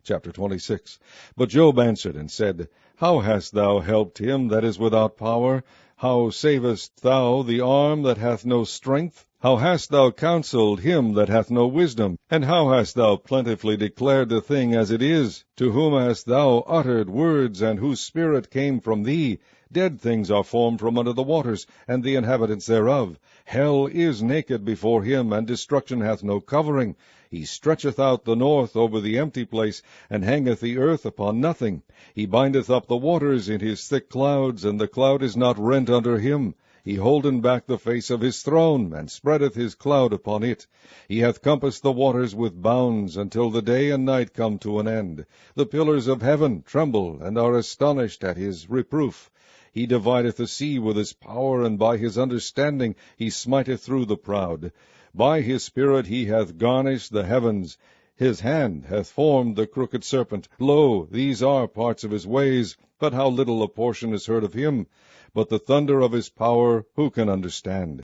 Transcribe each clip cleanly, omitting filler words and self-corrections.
Chapter 26. But Job answered and said, How hast thou helped him that is without power? How savest thou the arm that hath no strength? How hast thou counselled him that hath no wisdom? And how hast thou plentifully declared the thing as it is? To whom hast thou uttered words, and whose spirit came from thee? Dead things are formed from under the waters, and the inhabitants thereof. Hell is naked before him, and destruction hath no covering. He stretcheth out the north over the empty place, and hangeth the earth upon nothing. He bindeth up the waters in his thick clouds, and the cloud is not rent under him. He holden back the face of his throne, and spreadeth his cloud upon it. He hath compassed the waters with bounds, until the day and night come to an end. The pillars of heaven tremble, and are astonished at his reproof. He divideth the sea with his power, and by his understanding he smiteth through the proud. By his spirit he hath garnished the heavens. His hand hath formed the crooked serpent. Lo, these are parts of his ways, but how little a portion is heard of him. But the thunder of his power who can understand?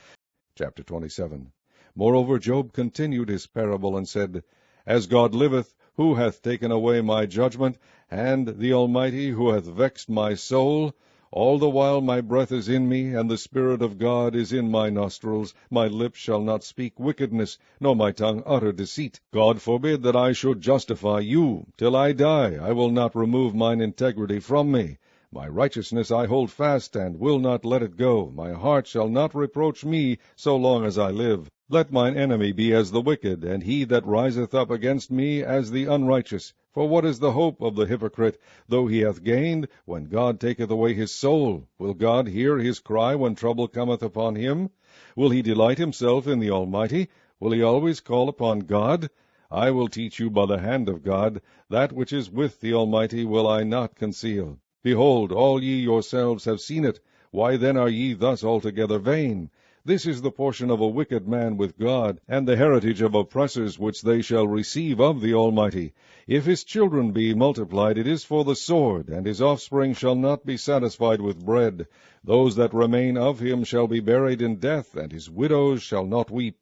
Chapter 27. Moreover Job continued his parable, and said, As God liveth, who hath taken away my judgment, and the Almighty, who hath vexed my soul? All the while my breath is in me, and the Spirit of God is in my nostrils. My lips shall not speak wickedness, nor my tongue utter deceit. God forbid that I should justify you. Till I die I will not remove mine integrity from me. My righteousness I hold fast, and will not let it go. My heart shall not reproach me so long as I live. Let mine enemy be as the wicked, and he that riseth up against me as the unrighteous. For what is the hope of the hypocrite, though he hath gained, when God taketh away his soul? Will God hear his cry when trouble cometh upon him? Will he delight himself in the Almighty? Will he always call upon God? I will teach you by the hand of God. That which is with the Almighty will I not conceal. Behold, all ye yourselves have seen it. Why then are ye thus altogether vain? This is the portion of a wicked man with God, and the heritage of oppressors which they shall receive of the Almighty. If his children be multiplied, it is for the sword, and his offspring shall not be satisfied with bread. Those that remain of him shall be buried in death, and his widows shall not weep.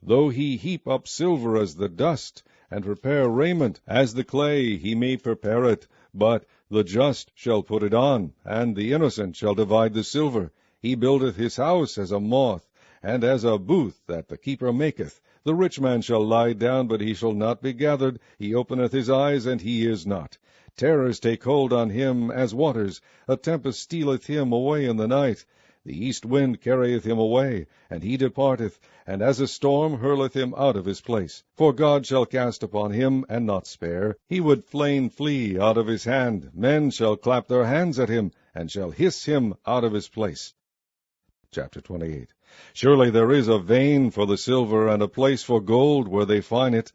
Though he heap up silver as the dust, and prepare raiment as the clay, he may prepare it, but the just shall put it on, and the innocent shall divide the silver. He buildeth his house as a moth, and as a booth that the keeper maketh. The rich man shall lie down, but he shall not be gathered. He openeth his eyes, and he is not. Terrors take hold on him as waters. A tempest stealeth him away in the night. The east wind carrieth him away, and he departeth, and as a storm hurleth him out of his place. For God shall cast upon him, and not spare. He would fain flee out of his hand. Men shall clap their hands at him, and shall hiss him out of his place. Chapter 28. Surely there is a vein for the silver, and a place for gold where they find it.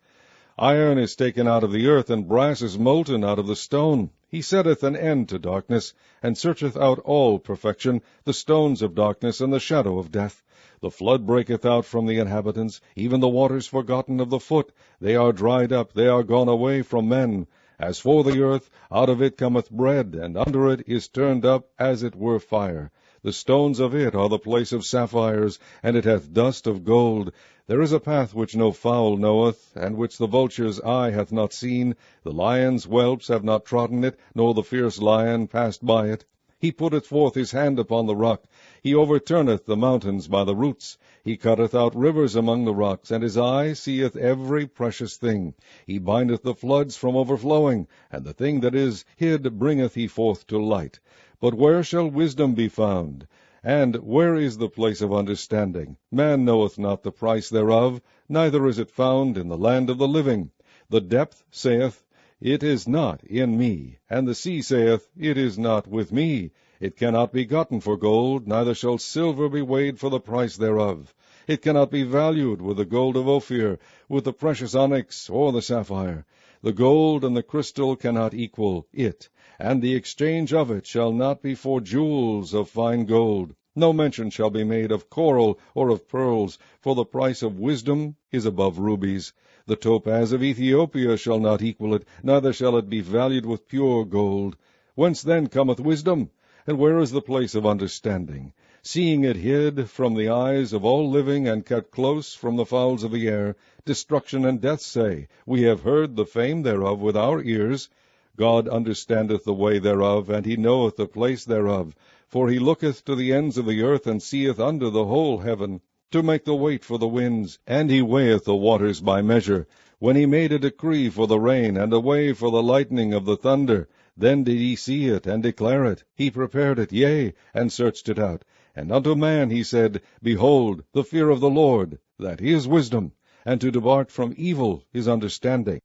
Iron is taken out of the earth, and brass is molten out of the stone. He setteth an end to darkness, and searcheth out all perfection, the stones of darkness and the shadow of death. The flood breaketh out from the inhabitants, even the waters forgotten of the foot. They are dried up, they are gone away from men. As for the earth, out of it cometh bread, and under it is turned up as it were fire. The stones of it are the place of sapphires, and it hath dust of gold. There is a path which no fowl knoweth, and which the vulture's eye hath not seen. The lion's whelps have not trodden it, nor the fierce lion passed by it. He putteth forth his hand upon the rock. He overturneth the mountains by the roots. He cutteth out rivers among the rocks, and his eye seeth every precious thing. He bindeth the floods from overflowing, and the thing that is hid bringeth he forth to light. But where shall wisdom be found? And where is the place of understanding? Man knoweth not the price thereof, neither is it found in the land of the living. The depth saith, It is not in me, and the sea saith, It is not with me. It cannot be gotten for gold, neither shall silver be weighed for the price thereof. It cannot be valued with the gold of Ophir, with the precious onyx or the sapphire. The gold and the crystal cannot equal it, and the exchange of it shall not be for jewels of fine gold. No mention shall be made of coral or of pearls, for the price of wisdom is above rubies. The topaz of Ethiopia shall not equal it, neither shall it be valued with pure gold. Whence then cometh wisdom? And where is the place of understanding? seeing it hid from the eyes of all living, and kept close from the fowls of the air. Destruction and death say, We have heard the fame thereof with our ears. God understandeth the way thereof, and he knoweth the place thereof. For he looketh to the ends of the earth, and seeth under the whole heaven, to make the weight for the winds, and he weigheth the waters by measure. When he made a decree for the rain, and a way for the lightning of the thunder, then did he see it, and declare it. He prepared it, yea, and searched it out. And unto man he said, Behold, the fear of the Lord, that is wisdom, and to depart from evil is understanding.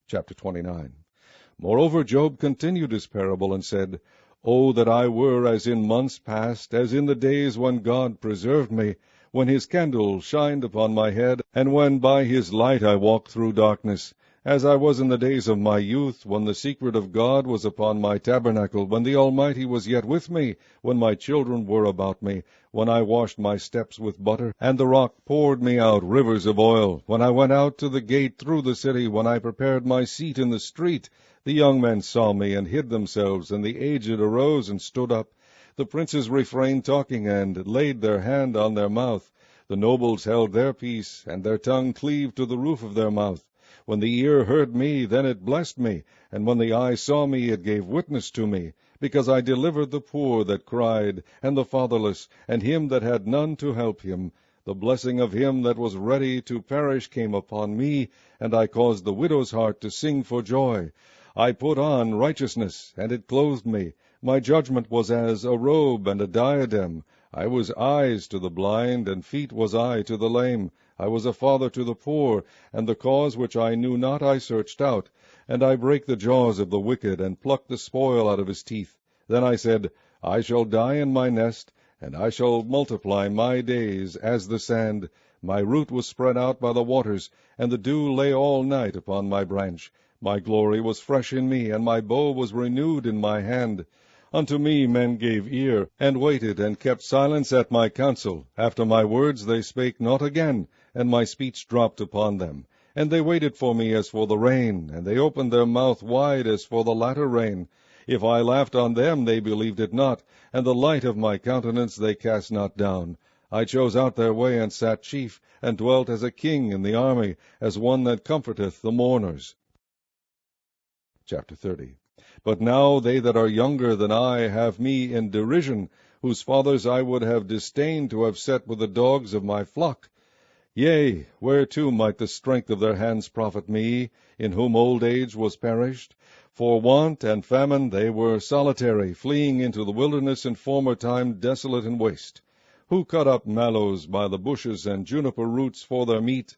Chapter 29. Moreover Job continued his parable, and said, O that I were as in months past, as in the days when God preserved me, when his candle shined upon my head, and when by his light I walked through darkness, as I was in the days of my youth, when the secret of God was upon my tabernacle, when the Almighty was yet with me, when my children were about me, when I washed my steps with butter, and the rock poured me out rivers of oil, when I went out to the gate through the city, when I prepared my seat in the street. The young men saw me, and hid themselves, and the aged arose and stood up. The princes refrained talking, and laid their hand on their mouth. The nobles held their peace, and their tongue cleaved to the roof of their mouth. When the ear heard me, then it blessed me, and when the eye saw me, it gave witness to me, because I delivered the poor that cried, and the fatherless, and him that had none to help him. The blessing of him that was ready to perish came upon me, and I caused the widow's heart to sing for joy. I put on righteousness, and it clothed me. My judgment was as a robe and a diadem. I was eyes to the blind, and feet was I to the lame. I was a father to the poor, and the cause which I knew not I searched out. And I brake the jaws of the wicked, and plucked the spoil out of his teeth. Then I said, I shall die in my nest, and I shall multiply my days as the sand. My root was spread out by the waters, and the dew lay all night upon my branch. My glory was fresh in me, and my bow was renewed in my hand. Unto me men gave ear, and waited, and kept silence at my counsel. After my words they spake not again, and my speech dropped upon them. And they waited for me as for the rain, and they opened their mouth wide as for the latter rain. If I laughed on them, they believed it not, and the light of my countenance they cast not down. I chose out their way, and sat chief, and dwelt as a king in the army, as one that comforteth the mourners. Chapter 30. But now they that are younger than I have me in derision, whose fathers I would have disdained to have set with the dogs of my flock. Yea, whereto might the strength of their hands profit me, in whom old age was perished? For want and famine they were solitary, fleeing into the wilderness in former time, desolate and waste. Who cut up mallows by the bushes, and juniper roots for their meat?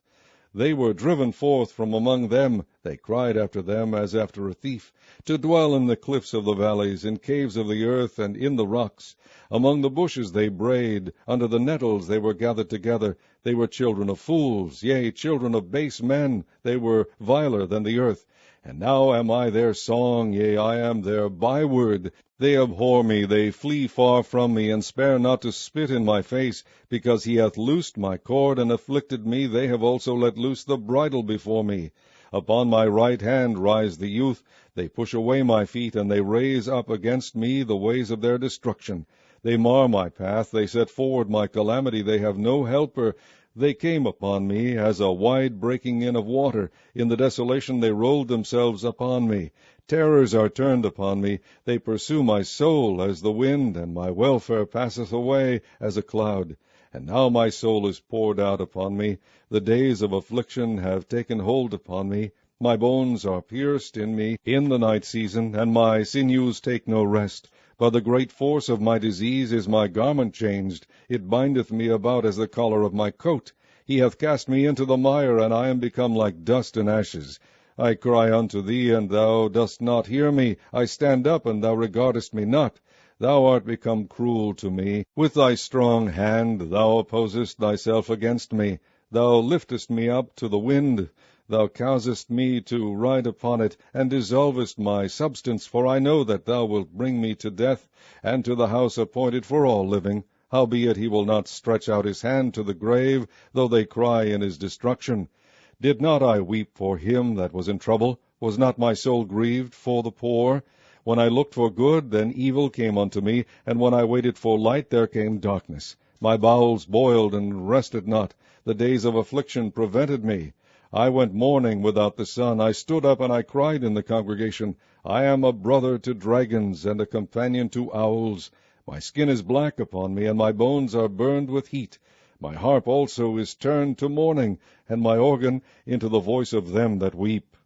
They were driven forth from among them. They cried after them as after a thief, to dwell in the cliffs of the valleys, in caves of the earth, and in the rocks. Among the bushes they brayed, under the nettles they were gathered together. They were children of fools, yea, children of base men. They were viler than the earth. And now am I their song, yea, I am their byword. They abhor me, they flee far from me, and spare not to spit in my face. Because he hath loosed my cord, and afflicted me, they have also let loose the bridle before me. Upon my right hand rise the youth. They push away my feet, and they raise up against me the ways of their destruction. They mar my path, they set forward my calamity, they have no helper. They came upon me as a wide breaking in of water. In the desolation they rolled themselves upon me. Terrors are turned upon me. They pursue my soul as the wind, and my welfare passeth away as a cloud. And now my soul is poured out upon me. The days of affliction have taken hold upon me. My bones are pierced in me in the night season, and my sinews take no rest. By the great force of my disease is my garment changed. It bindeth me about as the collar of my coat. He hath cast me into the mire, and I am become like dust and ashes. I cry unto thee, and thou dost not hear me. I stand up, and thou regardest me not. Thou art become cruel to me. With thy strong hand thou opposest thyself against me. Thou liftest me up to the wind. Thou causest me to ride upon it, and dissolvest my substance, for I know that thou wilt bring me to death, and to the house appointed for all living. Howbeit he will not stretch out his hand to the grave, though they cry in his destruction. Did not I weep for him that was in trouble? Was not my soul grieved for the poor? When I looked for good, then evil came unto me, and when I waited for light, there came darkness. My bowels boiled and rested not. The days of affliction prevented me. I went mourning without the sun. I stood up, and I cried in the congregation, I am a brother to dragons, and a companion to owls. My skin is black upon me, and my bones are burned with heat. My harp also is turned to mourning, and my organ into the voice of them that weep.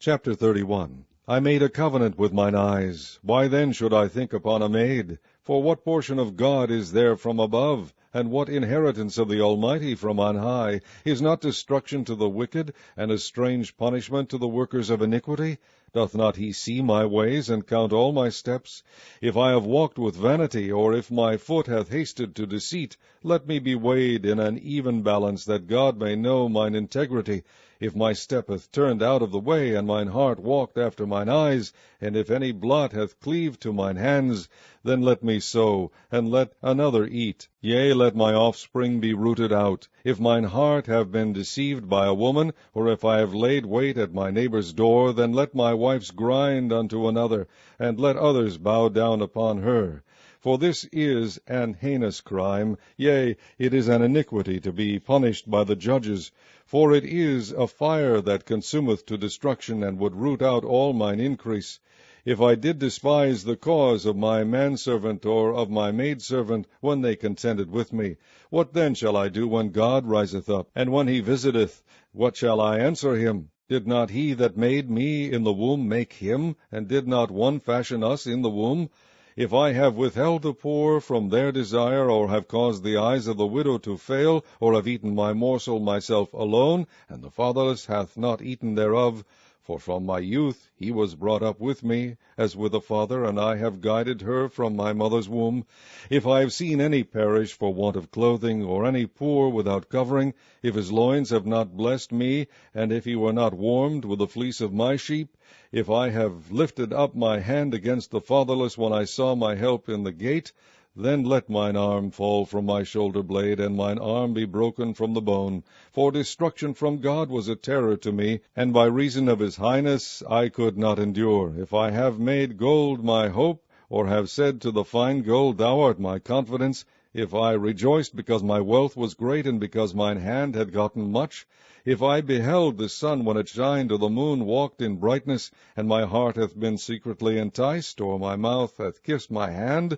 Chapter 31. I made a covenant with mine eyes. Why then should I think upon a maid? For what portion of God is there from above? And what inheritance of the Almighty from on high? Is not destruction to the wicked, and a strange punishment to the workers of iniquity? Doth not he see my ways, and count all my steps? If I have walked with vanity, or if my foot hath hasted to deceit, let me be weighed in an even balance, that God may know mine integrity. If my step hath turned out of the way, and mine heart walked after mine eyes, and if any blot hath cleaved to mine hands, then let me sow, and let another eat. Yea, let my offspring be rooted out. If mine heart have been deceived by a woman, or if I have laid wait at my neighbor's door, then let my wife's grind unto another, and let others bow down upon her. For this is an heinous crime, yea, it is an iniquity to be punished by the judges. For it is a fire that consumeth to destruction, and would root out all mine increase. If I did despise the cause of my manservant or of my maidservant, when they contended with me, what then shall I do when God riseth up? And when he visiteth, what shall I answer him? Did not he that made me in the womb make him? And did not one fashion us in the womb? If I have withheld the poor from their desire, or have caused the eyes of the widow to fail, or have eaten my morsel myself alone, and the fatherless hath not eaten thereof, for from my youth he was brought up with me, as with a father, and I have guided her from my mother's womb. If I have seen any perish for want of clothing, or any poor without covering, if his loins have not blessed me, and if he were not warmed with the fleece of my sheep, if I have lifted up my hand against the fatherless when I saw my help in the gate, then let mine arm fall from my shoulder blade, and mine arm be broken from the bone. For destruction from God was a terror to me, and by reason of his highness I could not endure. If I have made gold my hope, or have said to the fine gold, Thou art my confidence, if I rejoiced because my wealth was great, and because mine hand had gotten much, if I beheld the sun when it shined, or the moon walked in brightness, and my heart hath been secretly enticed, or my mouth hath kissed my hand,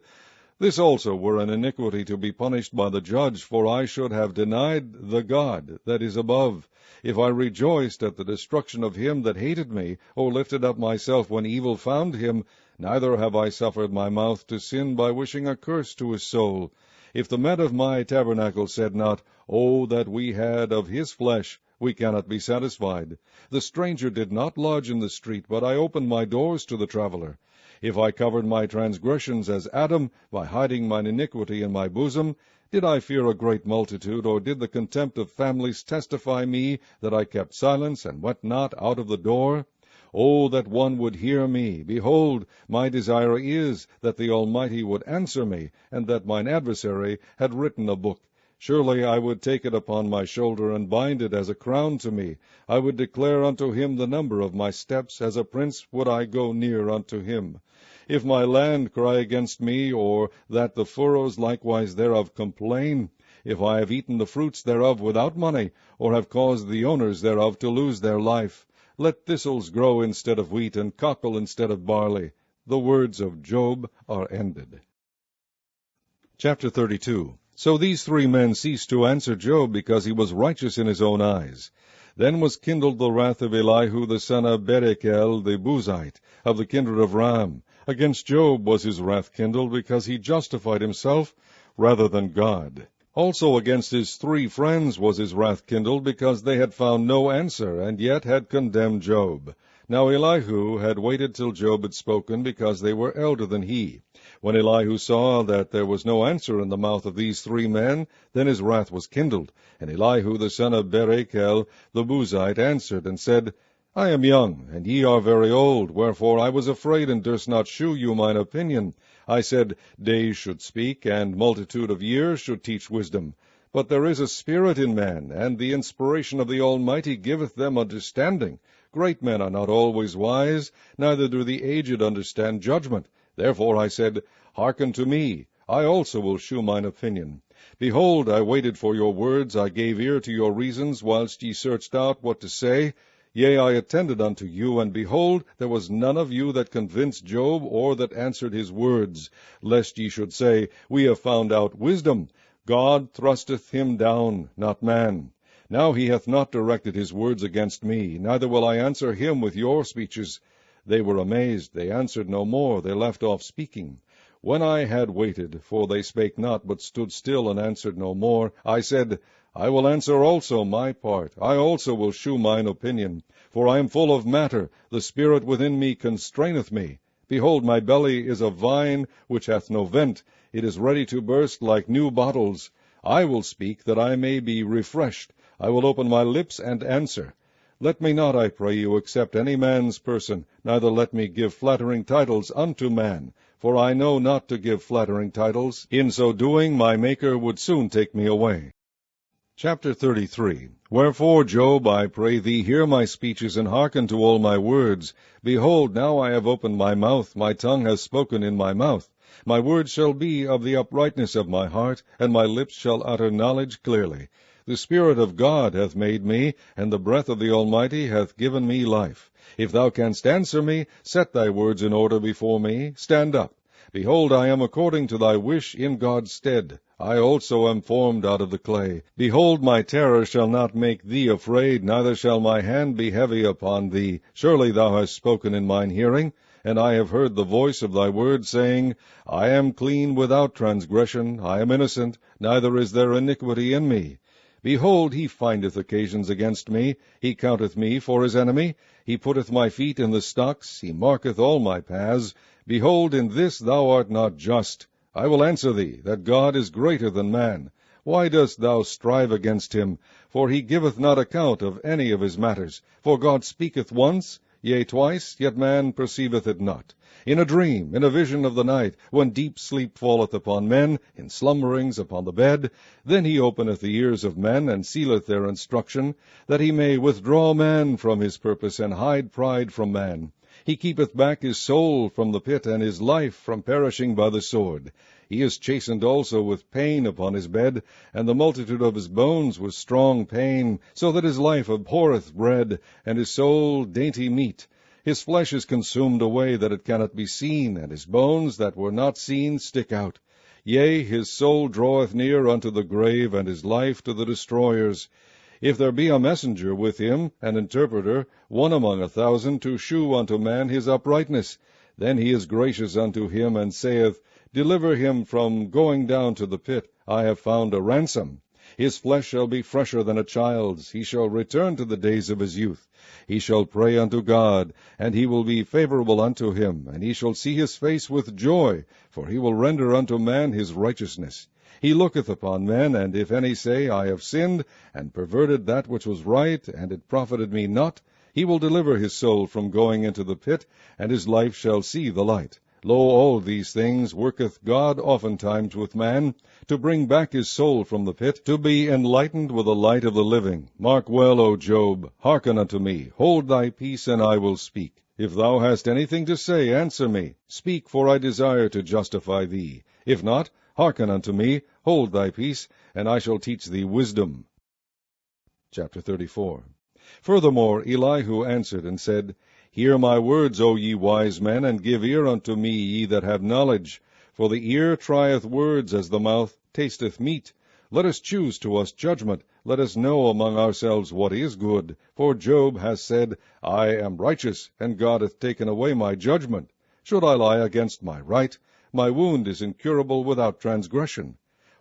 this also were an iniquity to be punished by the judge, for I should have denied the God that is above. If I rejoiced at the destruction of him that hated me, or lifted up myself when evil found him, neither have I suffered my mouth to sin by wishing a curse to his soul. If the men of my tabernacle said not, O that we had of his flesh, we cannot be satisfied. The stranger did not lodge in the street, but I opened my doors to the traveler. If I covered my transgressions as Adam, by hiding mine iniquity in my bosom, did I fear a great multitude, or did the contempt of families testify me that I kept silence, and went not out of the door? O that one would hear me! Behold, my desire is that the Almighty would answer me, and that mine adversary had written a book. Surely I would take it upon my shoulder, and bind it as a crown to me. I would declare unto him the number of my steps. As a prince would I go near unto him. If my land cry against me, or that the furrows likewise thereof complain, if I have eaten the fruits thereof without money, or have caused the owners thereof to lose their life, let thistles grow instead of wheat, and cockle instead of barley. The words of Job are ended. Chapter 32. So these 3 men ceased to answer Job, because he was righteous in his own eyes. Then was kindled the wrath of Elihu the son of Berachel the Buzite, of the kindred of Ram. Against Job was his wrath kindled, because he justified himself rather than God. Also against his 3 friends was his wrath kindled, because they had found no answer, and yet had condemned Job. Now Elihu had waited till Job had spoken, because they were elder than he. When Elihu saw that there was no answer in the mouth of these 3 men, then his wrath was kindled. And Elihu the son of Berachel the Buzite answered, and said, I am young, and ye are very old, wherefore I was afraid, and durst not shew you mine opinion. I said, Days should speak, and multitude of years should teach wisdom. But there is a spirit in man, and the inspiration of the Almighty giveth them understanding. Great men are not always wise, neither do the aged understand judgment. Therefore I said, Hearken to me, I also will shew mine opinion. Behold, I waited for your words, I gave ear to your reasons, whilst ye searched out what to say. Yea, I attended unto you, and behold, there was none of you that convinced Job, or that answered his words, lest ye should say, We have found out wisdom. God thrusteth him down, not man. Now he hath not directed his words against me, neither will I answer him with your speeches. They were amazed, they answered no more, they left off speaking. When I had waited, for they spake not, but stood still and answered no more, I said, I will answer also my part, I also will shew mine opinion. For I am full of matter, the spirit within me constraineth me. Behold, my belly is a vine which hath no vent, it is ready to burst like new bottles. I will speak, that I may be refreshed. I will open my lips and answer. Let me not, I pray you, accept any man's person, neither let me give flattering titles unto man. For I know not to give flattering titles. In so doing, my Maker would soon take me away. Chapter 33. Wherefore, Job, I pray thee, hear my speeches, and hearken to all my words. Behold, now I have opened my mouth, my tongue has spoken in my mouth. My words shall be of the uprightness of my heart, and my lips shall utter knowledge clearly. The Spirit of God hath made me, and the breath of the Almighty hath given me life. If thou canst answer me, set thy words in order before me. Stand up. Behold, I am according to thy wish in God's stead. I also am formed out of the clay. Behold, my terror shall not make thee afraid, neither shall my hand be heavy upon thee. Surely thou hast spoken in mine hearing, and I have heard the voice of thy word, saying, I am clean without transgression, I am innocent, neither is there iniquity in me. Behold, he findeth occasions against me, he counteth me for his enemy. He putteth my feet in the stocks, he marketh all my paths. Behold, in this thou art not just. I will answer thee, that God is greater than man. Why dost thou strive against him? For he giveth not account of any of his matters. For God speaketh once, yea, twice, yet man perceiveth it not. In a dream, in a vision of the night, when deep sleep falleth upon men, in slumberings upon the bed, then he openeth the ears of men, and sealeth their instruction, that he may withdraw man from his purpose, and hide pride from man. He keepeth back his soul from the pit, and his life from perishing by the sword. He is chastened also with pain upon his bed, and the multitude of his bones with strong pain, so that his life abhorreth bread, and his soul dainty meat. His flesh is consumed away, that it cannot be seen, and his bones that were not seen stick out. Yea, his soul draweth near unto the grave, and his life to the destroyers. If there be a messenger with him, an interpreter, one among 1,000, to shew unto man his uprightness, then he is gracious unto him, and saith, Deliver him from going down to the pit, I have found a ransom. His flesh shall be fresher than a child's, he shall return to the days of his youth. He shall pray unto God, and he will be favorable unto him, and he shall see his face with joy, for he will render unto man his righteousness. He looketh upon men, and if any say, I have sinned, and perverted that which was right, and it profited me not, he will deliver his soul from going into the pit, and his life shall see the light. Lo, all these things worketh God oftentimes with man, to bring back his soul from the pit, to be enlightened with the light of the living. Mark well, O Job, hearken unto me, hold thy peace, and I will speak. If thou hast anything to say, answer me. Speak, for I desire to justify thee. If not, hearken unto me, hold thy peace, and I shall teach thee wisdom. Chapter 34. Furthermore, Elihu answered and said, Hear my words, O ye wise men, and give ear unto me, ye that have knowledge. For the ear trieth words, as the mouth tasteth meat. Let us choose to us judgment. Let us know among ourselves what is good. For Job hath said, I am righteous, and God hath taken away my judgment. Should I lie against my right? My wound is incurable without transgression.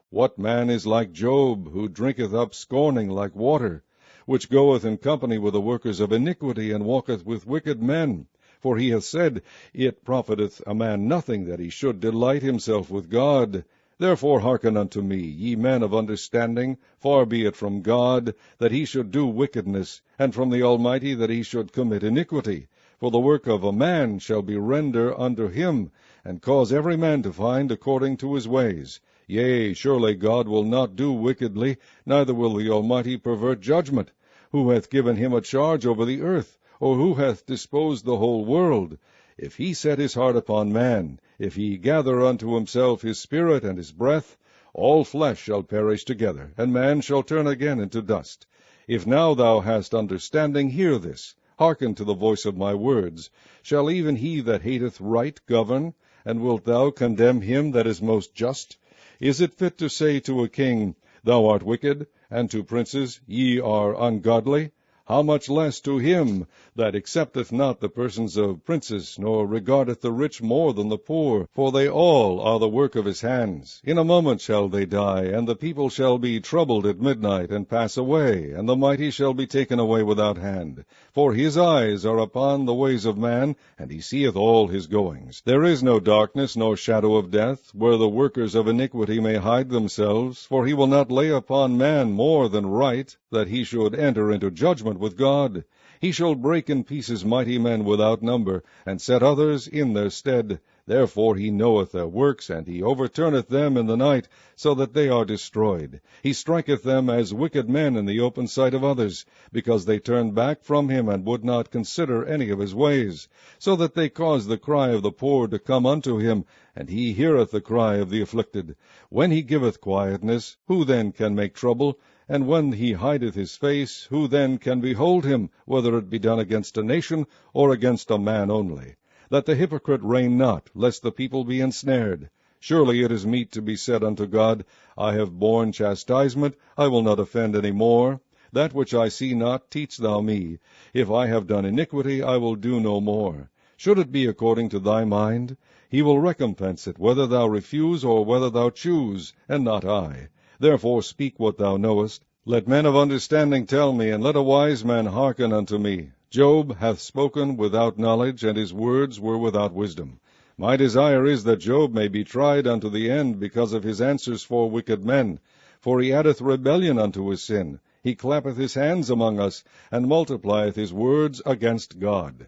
What man is like Job, who drinketh up scorning like water, which goeth in company with the workers of iniquity, and walketh with wicked men? For he hath said, It profiteth a man nothing that he should delight himself with God. Therefore hearken unto me, ye men of understanding. Far be it from God that he should do wickedness, and from the Almighty that he should commit iniquity. For the work of a man shall be render unto him, and cause every man to find according to his ways. Yea, surely God will not do wickedly, neither will the Almighty pervert judgment. Who hath given him a charge over the earth? Or who hath disposed the whole world? If he set his heart upon man, if he gather unto himself his spirit and his breath, all flesh shall perish together, and man shall turn again into dust. If now thou hast understanding, hear this. Hearken to the voice of my words. Shall even he that hateth right govern? And wilt thou condemn him that is most just? Is it fit to say to a king, Thou art wicked, and to princes, Ye are ungodly? How much less to him that accepteth not the persons of princes, nor regardeth the rich more than the poor? For they all are the work of his hands. In a moment shall they die, and the people shall be troubled at midnight, and pass away, and the mighty shall be taken away without hand. For his eyes are upon the ways of man, and he seeth all his goings. There is no darkness, nor shadow of death, where the workers of iniquity may hide themselves. For he will not lay upon man more than right, that he should enter into judgment with God. He shall break in pieces mighty men without number, and set others in their stead. Therefore he knoweth their works, and he overturneth them in the night, so that they are destroyed. He striketh them as wicked men in the open sight of others, because they turned back from him, and would not consider any of his ways, so that they cause the cry of the poor to come unto him, and he heareth the cry of the afflicted. When he giveth quietness, who then can make trouble? And when he hideth his face, who then can behold him, whether it be done against a nation, or against a man only? Let the hypocrite reign not, lest the people be ensnared. Surely it is meet to be said unto God, I have borne chastisement, I will not offend any more. That which I see not, teach thou me. If I have done iniquity, I will do no more. Should it be according to thy mind? He will recompense it, whether thou refuse, or whether thou choose, and not I. Therefore speak what thou knowest. Let men of understanding tell me, and let a wise man hearken unto me. Job hath spoken without knowledge, and his words were without wisdom. My desire is that Job may be tried unto the end, because of his answers for wicked men. For he addeth rebellion unto his sin. He clappeth his hands among us, and multiplieth his words against God.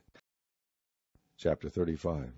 Chapter 35.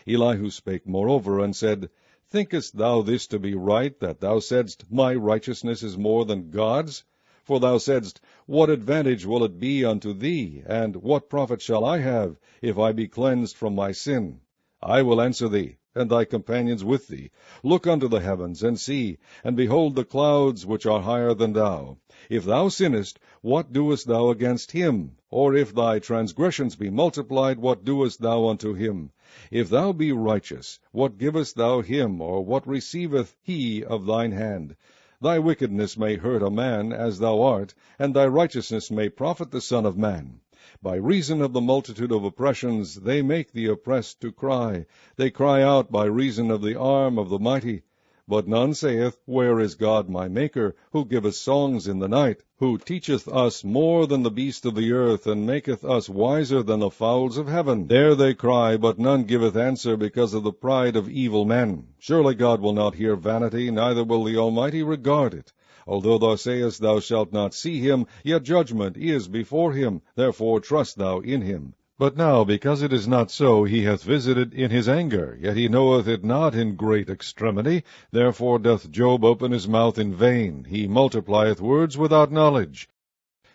Elihu spake moreover, and said, Thinkest thou this to be right, that thou saidst, My righteousness is more than God's? For thou saidst, What advantage will it be unto thee, and what profit shall I have, if I be cleansed from my sin? I will answer thee, and thy companions with thee. Look unto the heavens, and see, and behold the clouds which are higher than thou. If thou sinnest, what doest thou against him? Or if thy transgressions be multiplied, what doest thou unto him? If thou be righteous, what givest thou him, or what receiveth he of thine hand? Thy wickedness may hurt a man, as thou art, and thy righteousness may profit the Son of Man. By reason of the multitude of oppressions they make the oppressed to cry. They cry out by reason of the arm of the mighty. But none saith, Where is God my Maker, who giveth songs in the night, who teacheth us more than the beasts of the earth, and maketh us wiser than the fowls of heaven? There they cry, but none giveth answer, because of the pride of evil men. Surely God will not hear vanity, neither will the Almighty regard it. Although thou sayest thou shalt not see him, yet judgment is before him, therefore trust thou in him. But now, because it is not so, he hath visited in his anger, yet he knoweth it not in great extremity. Therefore doth Job open his mouth in vain. He multiplieth words without knowledge.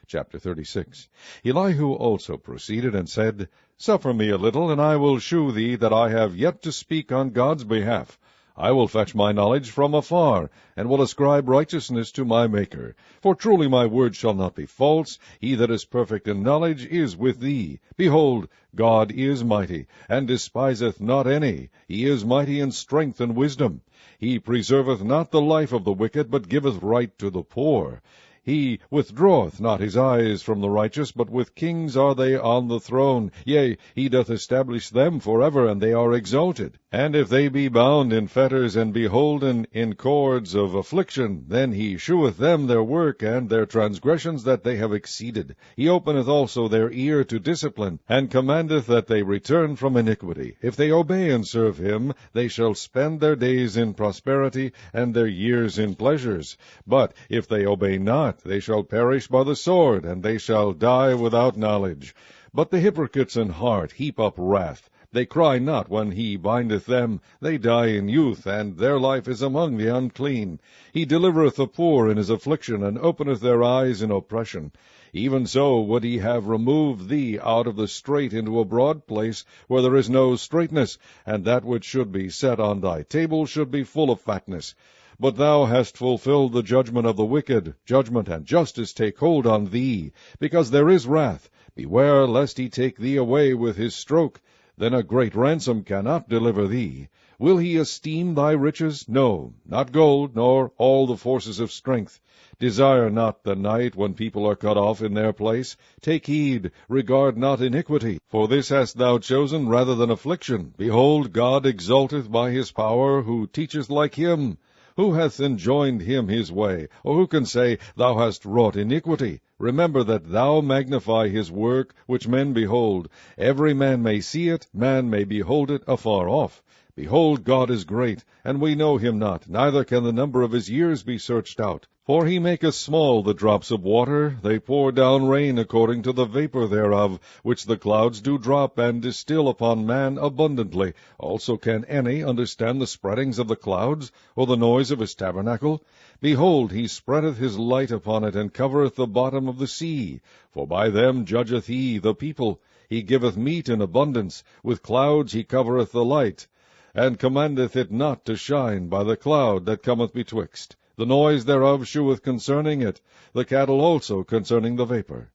Chapter 36. Elihu also proceeded and said, Suffer me a little, and I will shew thee that I have yet to speak on God's behalf. I will fetch my knowledge from afar, and will ascribe righteousness to my Maker. For truly my word shall not be false. He that is perfect in knowledge is with thee. Behold, God is mighty, and despiseth not any. He is mighty in strength and wisdom. He preserveth not the life of the wicked, but giveth right to the poor. He withdraweth not his eyes from the righteous, but with kings are they on the throne. Yea, he doth establish them forever, and they are exalted. And if they be bound in fetters, and be holden in cords of affliction, then he sheweth them their work, and their transgressions that they have exceeded. He openeth also their ear to discipline, and commandeth that they return from iniquity. If they obey and serve him, they shall spend their days in prosperity, and their years in pleasures. But if they obey not, they shall perish by the sword, and they shall die without knowledge. But the hypocrites in heart heap up wrath. They cry not when he bindeth them. They die in youth, and their life is among the unclean. He delivereth the poor in his affliction, and openeth their eyes in oppression. Even so would he have removed thee out of the strait into a broad place, where there is no straightness, and that which should be set on thy table should be full of fatness. But thou hast fulfilled the judgment of the wicked. Judgment and justice take hold on thee, because there is wrath. Beware lest he take thee away with his stroke. Then a great ransom cannot deliver thee. Will he esteem thy riches? No, not gold, nor all the forces of strength. Desire not the night when people are cut off in their place. Take heed, regard not iniquity. For this hast thou chosen rather than affliction. Behold, God exalteth by his power, who teacheth like him. Who hath enjoined him his way? Or who can say, Thou hast wrought iniquity? Remember that thou magnify his work, which men behold. Every man may see it, man may behold it afar off. Behold, God is great, and we know him not, neither can the number of his years be searched out. For he maketh small the drops of water, they pour down rain according to the vapor thereof, which the clouds do drop, and distill upon man abundantly. Also can any understand the spreadings of the clouds, or the noise of his tabernacle? Behold, he spreadeth his light upon it, and covereth the bottom of the sea. For by them judgeth he the people. He giveth meat in abundance. With clouds he covereth the light, and commandeth it not to shine by the cloud that cometh betwixt. The noise thereof sheweth concerning it, the cattle also concerning the vapor.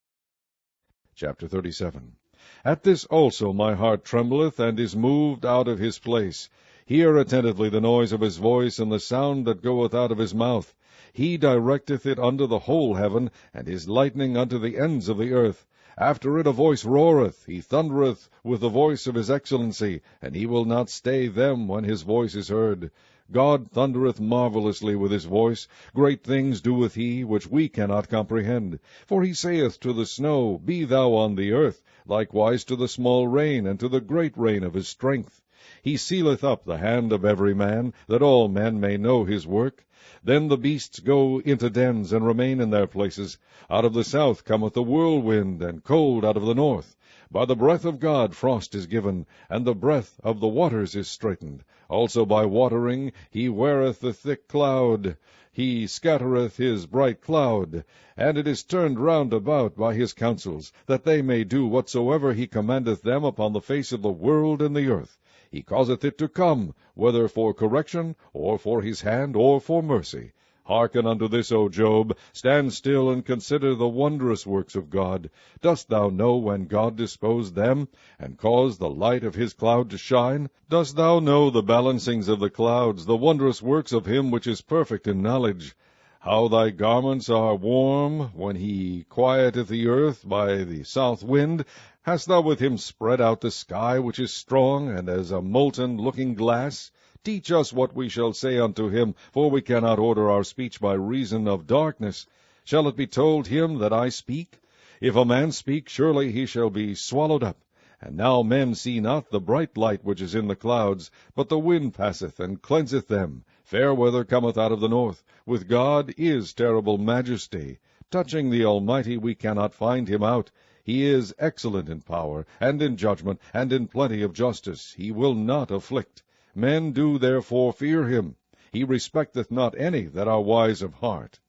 Chapter 37. At this also my heart trembleth, and is moved out of his place. Hear attentively the noise of his voice, and the sound that goeth out of his mouth. He directeth it unto the whole heaven, and his lightning unto the ends of the earth. After it a voice roareth, he thundereth with the voice of his excellency, and he will not stay them when his voice is heard. God thundereth marvellously with his voice. Great things doeth he, which we cannot comprehend. For he saith to the snow, Be thou on the earth, likewise to the small rain, and to the great rain of his strength. He sealeth up the hand of every man, that all men may know his work. Then the beasts go into dens, and remain in their places. Out of the south cometh the whirlwind, and cold out of the north. By the breath of God frost is given, and the breath of the waters is straitened. Also by watering he weareth the thick cloud. He scattereth his bright cloud, and it is turned round about by his counsels, that they may do whatsoever he commandeth them upon the face of the world and the earth. He causeth it to come, whether for correction, or for his hand, or for mercy. Hearken unto this, O Job. Stand still, and consider the wondrous works of God. Dost thou know when God disposed them, and caused the light of his cloud to shine? Dost thou know the balancings of the clouds, the wondrous works of him which is perfect in knowledge? How thy garments are warm, when he quieteth the earth by the south wind? Hast thou with him spread out the sky, which is strong, and as a molten looking-glass? Teach us what we shall say unto him, for we cannot order our speech by reason of darkness. Shall it be told him that I speak? If a man speak, surely he shall be swallowed up. And now men see not the bright light which is in the clouds, but the wind passeth and cleanseth them. Fair weather cometh out of the north. With God is terrible majesty. Touching the Almighty we cannot find him out. He is excellent in power, and in judgment, and in plenty of justice. He will not afflict. Men do therefore fear him. He respecteth not any that are wise of heart.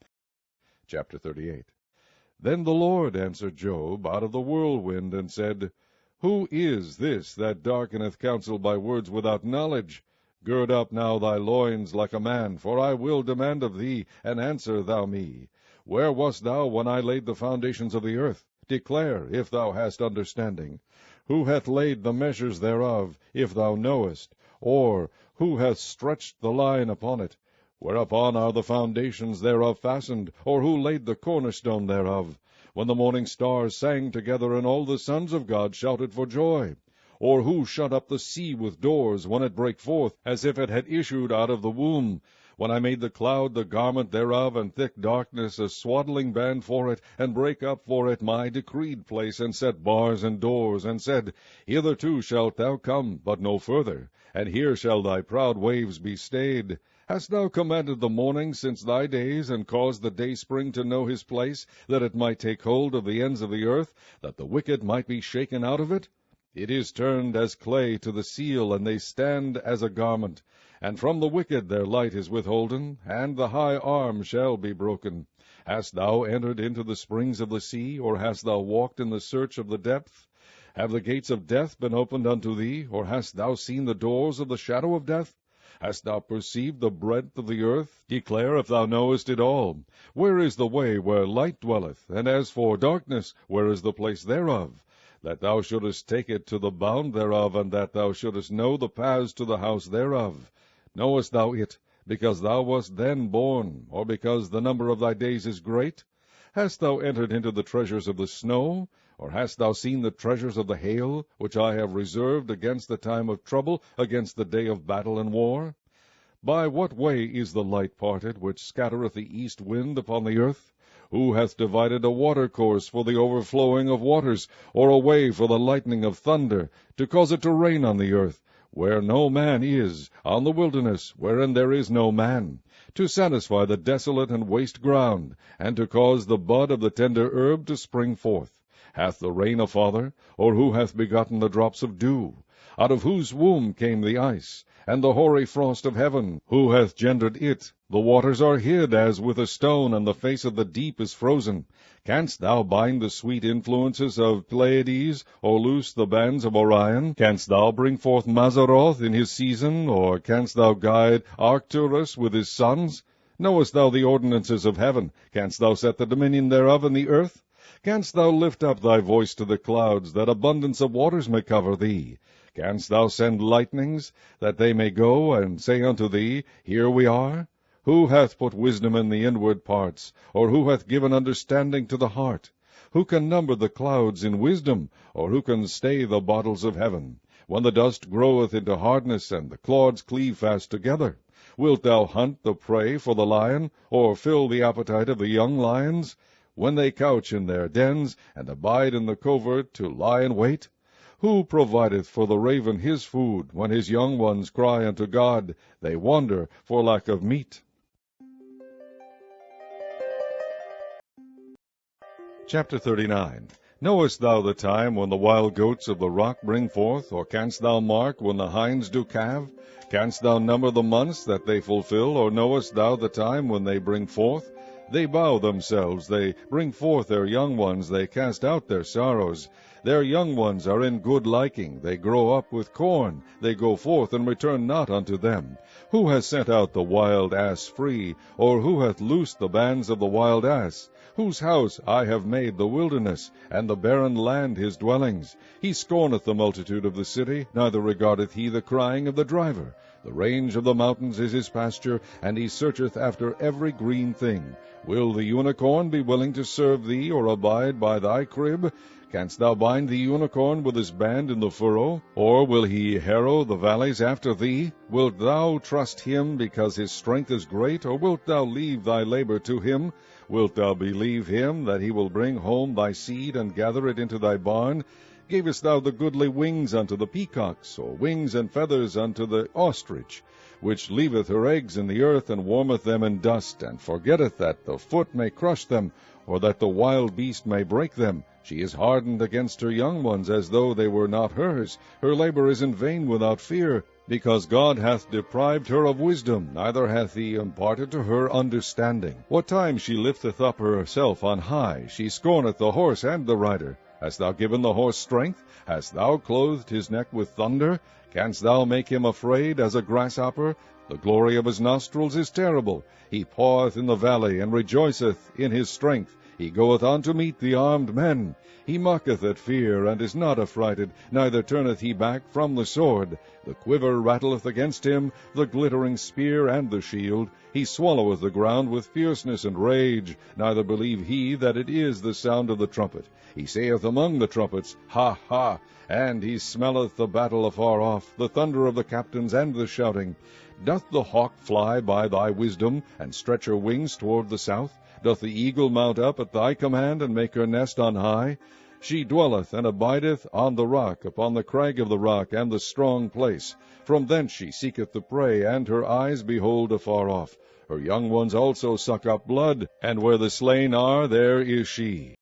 Chapter 38. Then the Lord answered Job out of the whirlwind, and said, Who is this that darkeneth counsel by words without knowledge? Gird up now thy loins like a man, for I will demand of thee, and answer thou me. Where wast thou when I laid the foundations of the earth? Declare, if thou hast understanding. Who hath laid the measures thereof, if thou knowest? Or who hath stretched the line upon it? Whereupon are the foundations thereof fastened? Or who laid the cornerstone thereof? When the morning stars sang together, and all the sons of God shouted for joy? Or who shut up the sea with doors, when it brake forth, as if it had issued out of the womb? When I made the cloud the garment thereof, and thick darkness a swaddling band for it, and brake up for it my decreed place, and set bars and doors, and said, Hitherto shalt thou come, but no further, and here shall thy proud waves be stayed. Hast thou commanded the morning since thy days, and caused the dayspring to know his place, that it might take hold of the ends of the earth, that the wicked might be shaken out of it? It is turned as clay to the seal, and they stand as a garment. And from the wicked their light is withholden, and the high arm shall be broken. Hast thou entered into the springs of the sea, or hast thou walked in the search of the depth? Have the gates of death been opened unto thee, or hast thou seen the doors of the shadow of death? Hast thou perceived the breadth of the earth? Declare if thou knowest it all. Where is the way where light dwelleth? And as for darkness, where is the place thereof? That thou shouldest take it to the bound thereof, and that thou shouldest know the paths to the house thereof. Knowest thou it, because thou wast then born, or because the number of thy days is great? Hast thou entered into the treasures of the snow? Or hast thou seen the treasures of the hail, which I have reserved against the time of trouble, against the day of battle and war? By what way is the light parted, which scattereth the east wind upon the earth? Who hath divided a watercourse for the overflowing of waters, or a way for the lightning of thunder, to cause it to rain on the earth, where no man is, on the wilderness, wherein there is no man, to satisfy the desolate and waste ground, and to cause the bud of the tender herb to spring forth? Hath the rain a father, or who hath begotten the drops of dew? Out of whose womb came the ice, and the hoary frost of heaven? Who hath gendered it? The waters are hid as with a stone, and the face of the deep is frozen. Canst thou bind the sweet influences of Pleiades, or loose the bands of Orion? Canst thou bring forth Mazzaroth in his season, or canst thou guide Arcturus with his sons? Knowest thou the ordinances of heaven? Canst thou set the dominion thereof in the earth? Canst thou lift up thy voice to the clouds, that abundance of waters may cover thee? Canst thou send lightnings, that they may go and say unto thee, Here we are? Who hath put wisdom in the inward parts, or who hath given understanding to the heart? Who can number the clouds in wisdom, or who can stay the bottles of heaven? When the dust groweth into hardness, and the clods cleave fast together, wilt thou hunt the prey for the lion, or fill the appetite of the young lions? When they couch in their dens, and abide in the covert to lie in wait? Who provideth for the raven his food, when his young ones cry unto God? They wander for lack of meat. Chapter 39. Knowest thou the time when the wild goats of the rock bring forth, or canst thou mark when the hinds do calve? Canst thou number the months that they fulfill, or knowest thou the time when they bring forth? They bow themselves, they bring forth their young ones, they cast out their sorrows. Their young ones are in good liking, they grow up with corn, they go forth and return not unto them. Who hath sent out the wild ass free, or who hath loosed the bands of the wild ass? Whose house I have made the wilderness, and the barren land his dwellings. He scorneth the multitude of the city, neither regardeth he the crying of the driver. The range of the mountains is his pasture, and he searcheth after every green thing. Will the unicorn be willing to serve thee, or abide by thy crib? Canst thou bind the unicorn with his band in the furrow? Or will he harrow the valleys after thee? Wilt thou trust him because his strength is great, or wilt thou leave thy labor to him? Wilt thou believe him, that he will bring home thy seed, and gather it into thy barn? Gavest thou the goodly wings unto the peacocks, or wings and feathers unto the ostrich, which leaveth her eggs in the earth, and warmeth them in dust, and forgetteth that the foot may crush them, or that the wild beast may break them? She is hardened against her young ones, as though they were not hers. Her labor is in vain without fear, because God hath deprived her of wisdom, neither hath he imparted to her understanding. What time she lifteth up herself on high, she scorneth the horse and the rider. Hast thou given the horse strength? Hast thou clothed his neck with thunder? Canst thou make him afraid as a grasshopper? The glory of his nostrils is terrible. He paweth in the valley, and rejoiceth in his strength. He goeth on to meet the armed men. He mocketh at fear, and is not affrighted, neither turneth he back from the sword. The quiver rattleth against him, the glittering spear and the shield. He swalloweth the ground with fierceness and rage, neither believe he that it is the sound of the trumpet. He saith among the trumpets, Ha, ha! And he smelleth the battle afar off, the thunder of the captains and the shouting. Doth the hawk fly by thy wisdom, and stretch her wings toward the south? Doth the eagle mount up at thy command, and make her nest on high? She dwelleth and abideth on the rock, upon the crag of the rock, and the strong place. From thence she seeketh the prey, and her eyes behold afar off. Her young ones also suck up blood, and where the slain are, there is she.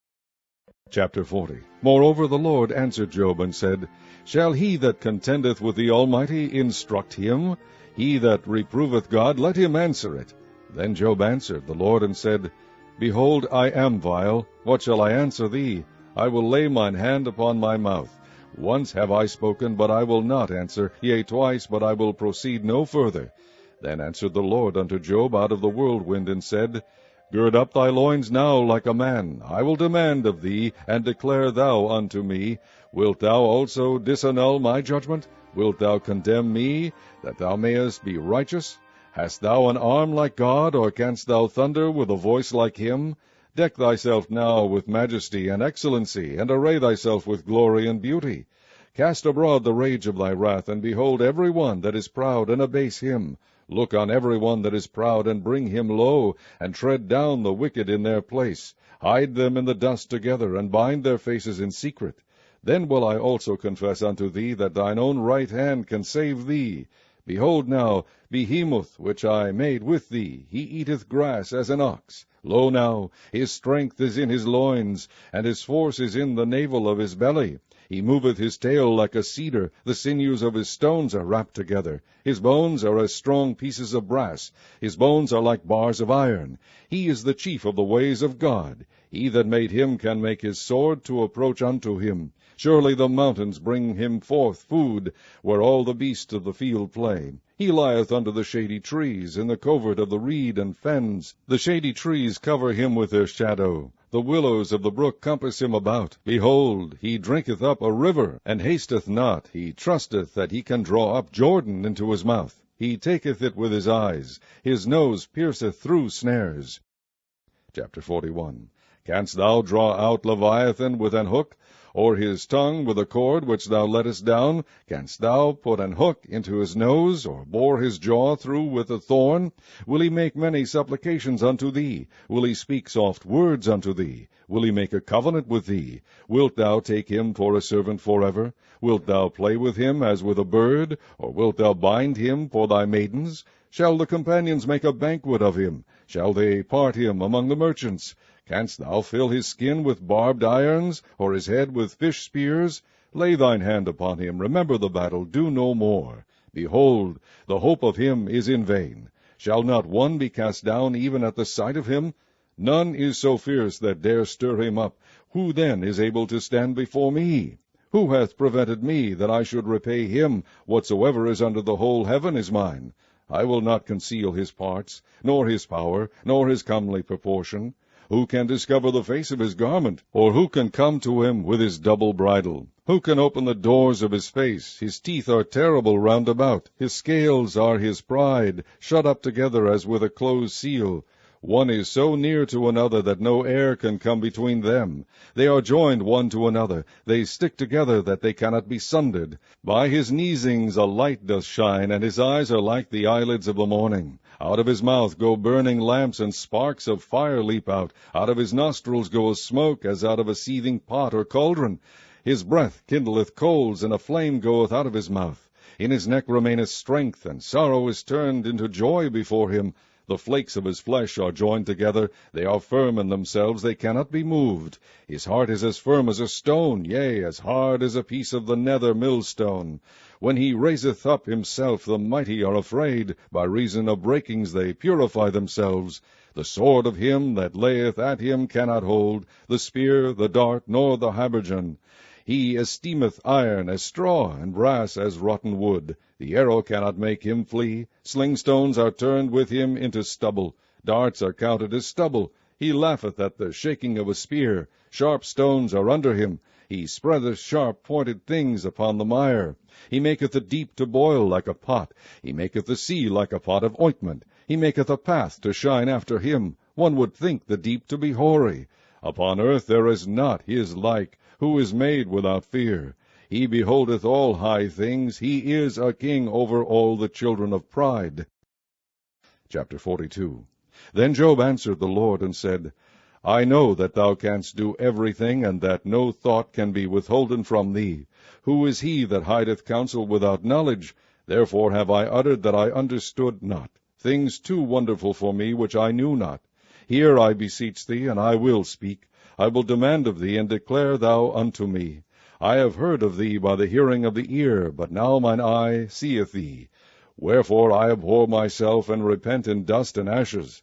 Chapter 40. Moreover the Lord answered Job and said, Shall he that contendeth with the Almighty instruct him? He that reproveth God, let him answer it. Then Job answered the Lord and said, Behold, I am vile. What shall I answer thee? I will lay mine hand upon my mouth. Once have I spoken, but I will not answer, yea, twice, but I will proceed no further. Then answered the Lord unto Job out of the whirlwind, and said, Gird up thy loins now like a man. I will demand of thee, and declare thou unto me. Wilt thou also disannul my judgment? Wilt thou condemn me, that thou mayest be righteous? Hast thou an arm like God, or canst thou thunder with a voice like him? Deck thyself now with majesty and excellency, and array thyself with glory and beauty. Cast abroad the rage of thy wrath, and behold every one that is proud, and abase him. Look on every one that is proud, and bring him low, and tread down the wicked in their place. Hide them in the dust together, and bind their faces in secret. Then will I also confess unto thee that thine own right hand can save thee. Behold now, Behemoth, which I made with thee, he eateth grass as an ox. Lo now, his strength is in his loins, and his force is in the navel of his belly. He moveth his tail like a cedar, the sinews of his stones are wrapped together. His bones are as strong pieces of brass, his bones are like bars of iron. He is the chief of the ways of God. He that made him can make his sword to approach unto him. Surely the mountains bring him forth food, where all the beasts of the field play. He lieth under the shady trees, in the covert of the reed and fens. The shady trees cover him with their shadow. The willows of the brook compass him about. Behold, he drinketh up a river, and hasteth not. He trusteth that he can draw up Jordan into his mouth. He taketh it with his eyes. His nose pierceth through snares. Chapter 41. Canst thou draw out Leviathan with an hook, or his tongue with a cord which thou lettest down? Canst thou put an hook into his nose, or bore his jaw through with a thorn? Will he make many supplications unto thee? Will he speak soft words unto thee? Will he make a covenant with thee? Wilt thou take him for a servant forever? Wilt thou play with him as with a bird? Or wilt thou bind him for thy maidens? Shall the companions make a banquet of him? Shall they part him among the merchants? Canst thou fill his skin with barbed irons, or his head with fish spears? Lay thine hand upon him, remember the battle, do no more. Behold, the hope of him is in vain. Shall not one be cast down even at the sight of him? None is so fierce that dare stir him up. Who then is able to stand before me? Who hath prevented me, that I should repay him? Whatsoever is under the whole heaven is mine. I will not conceal his parts, nor his power, nor his comely proportion. Who can discover the face of his garment? Or who can come to him with his double bridle? Who can open the doors of his face? His teeth are terrible round about. His scales are his pride, shut up together as with a closed seal. One is so near to another that no air can come between them. They are joined one to another. They stick together that they cannot be sundered. By his neesings a light doth shine, and his eyes are like the eyelids of the morning. Out of his mouth go burning lamps, and sparks of fire leap out. Out of his nostrils goeth smoke, as out of a seething pot or cauldron. His breath kindleth coals, and a flame goeth out of his mouth. In his neck remaineth strength, and sorrow is turned into joy before him. The flakes of his flesh are joined together. They are firm in themselves, they cannot be moved. His heart is as firm as a stone, yea, as hard as a piece of the nether millstone. When he raiseth up himself, the mighty are afraid. By reason of breakings they purify themselves. The sword of him that layeth at him cannot hold, the spear, the dart, nor the habergeon. He esteemeth iron as straw, and brass as rotten wood. The arrow cannot make him flee. Slingstones are turned with him into stubble. Darts are counted as stubble. He laugheth at the shaking of a spear. Sharp stones are under him. He spreadeth sharp-pointed things upon the mire. He maketh the deep to boil like a pot. He maketh the sea like a pot of ointment. He maketh a path to shine after him. One would think the deep to be hoary. Upon earth there is not his like, who is made without fear. He beholdeth all high things. He is a king over all the children of pride. Chapter 42. Then Job answered the Lord and said, I know that thou canst do everything, and that no thought can be withholden from thee. Who is he that hideth counsel without knowledge? Therefore have I uttered that I understood not, things too wonderful for me which I knew not. Hear, I beseech thee, and I will speak. I will demand of thee, and declare thou unto me. I have heard of thee by the hearing of the ear, but now mine eye seeth thee. Wherefore I abhor myself, and repent in dust and ashes.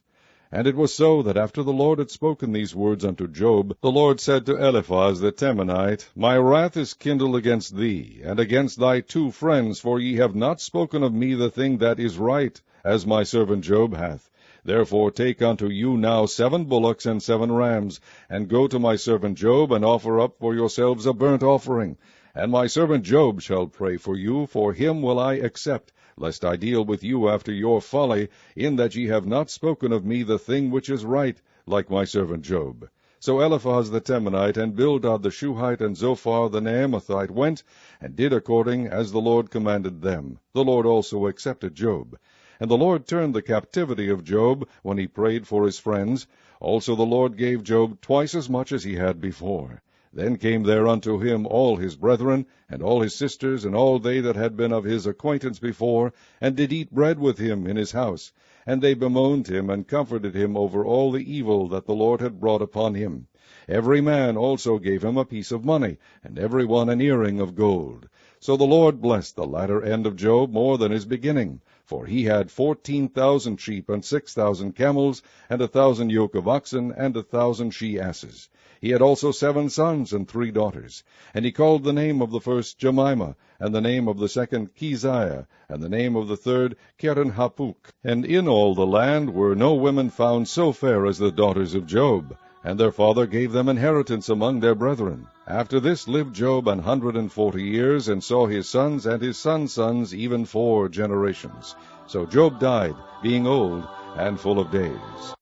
And it was so, that after the Lord had spoken these words unto Job, the Lord said to Eliphaz the Temanite, My wrath is kindled against thee, and against thy 2 friends, for ye have not spoken of me the thing that is right, as my servant Job hath. Therefore take unto you now 7 bullocks and 7 rams, and go to my servant Job, and offer up for yourselves a burnt offering. And my servant Job shall pray for you, for him will I accept, lest I deal with you after your folly, in that ye have not spoken of me the thing which is right, like my servant Job. So Eliphaz the Temanite, and Bildad the Shuhite, and Zophar the Naamathite went, and did according as the Lord commanded them. The Lord also accepted Job. And the Lord turned the captivity of Job, when he prayed for his friends. Also the Lord gave Job twice as much as he had before. Then came there unto him all his brethren, and all his sisters, and all they that had been of his acquaintance before, and did eat bread with him in his house. And they bemoaned him, and comforted him over all the evil that the Lord had brought upon him. Every man also gave him a piece of money, and every one an earring of gold. So the Lord blessed the latter end of Job more than his beginning. For he had 14,000 sheep, and 6,000 camels, and 1,000 yoke of oxen, and 1,000 she-asses. He had also 7 sons and 3 daughters. And he called the name of the first Jemimah, and the name of the second Keziah, and the name of the third Keren-hapuk. And in all the land were no women found so fair as the daughters of Job. And their father gave them inheritance among their brethren. After this lived Job 140 years, and saw his sons and his sons' sons, even 4 generations. So Job died, being old and full of days.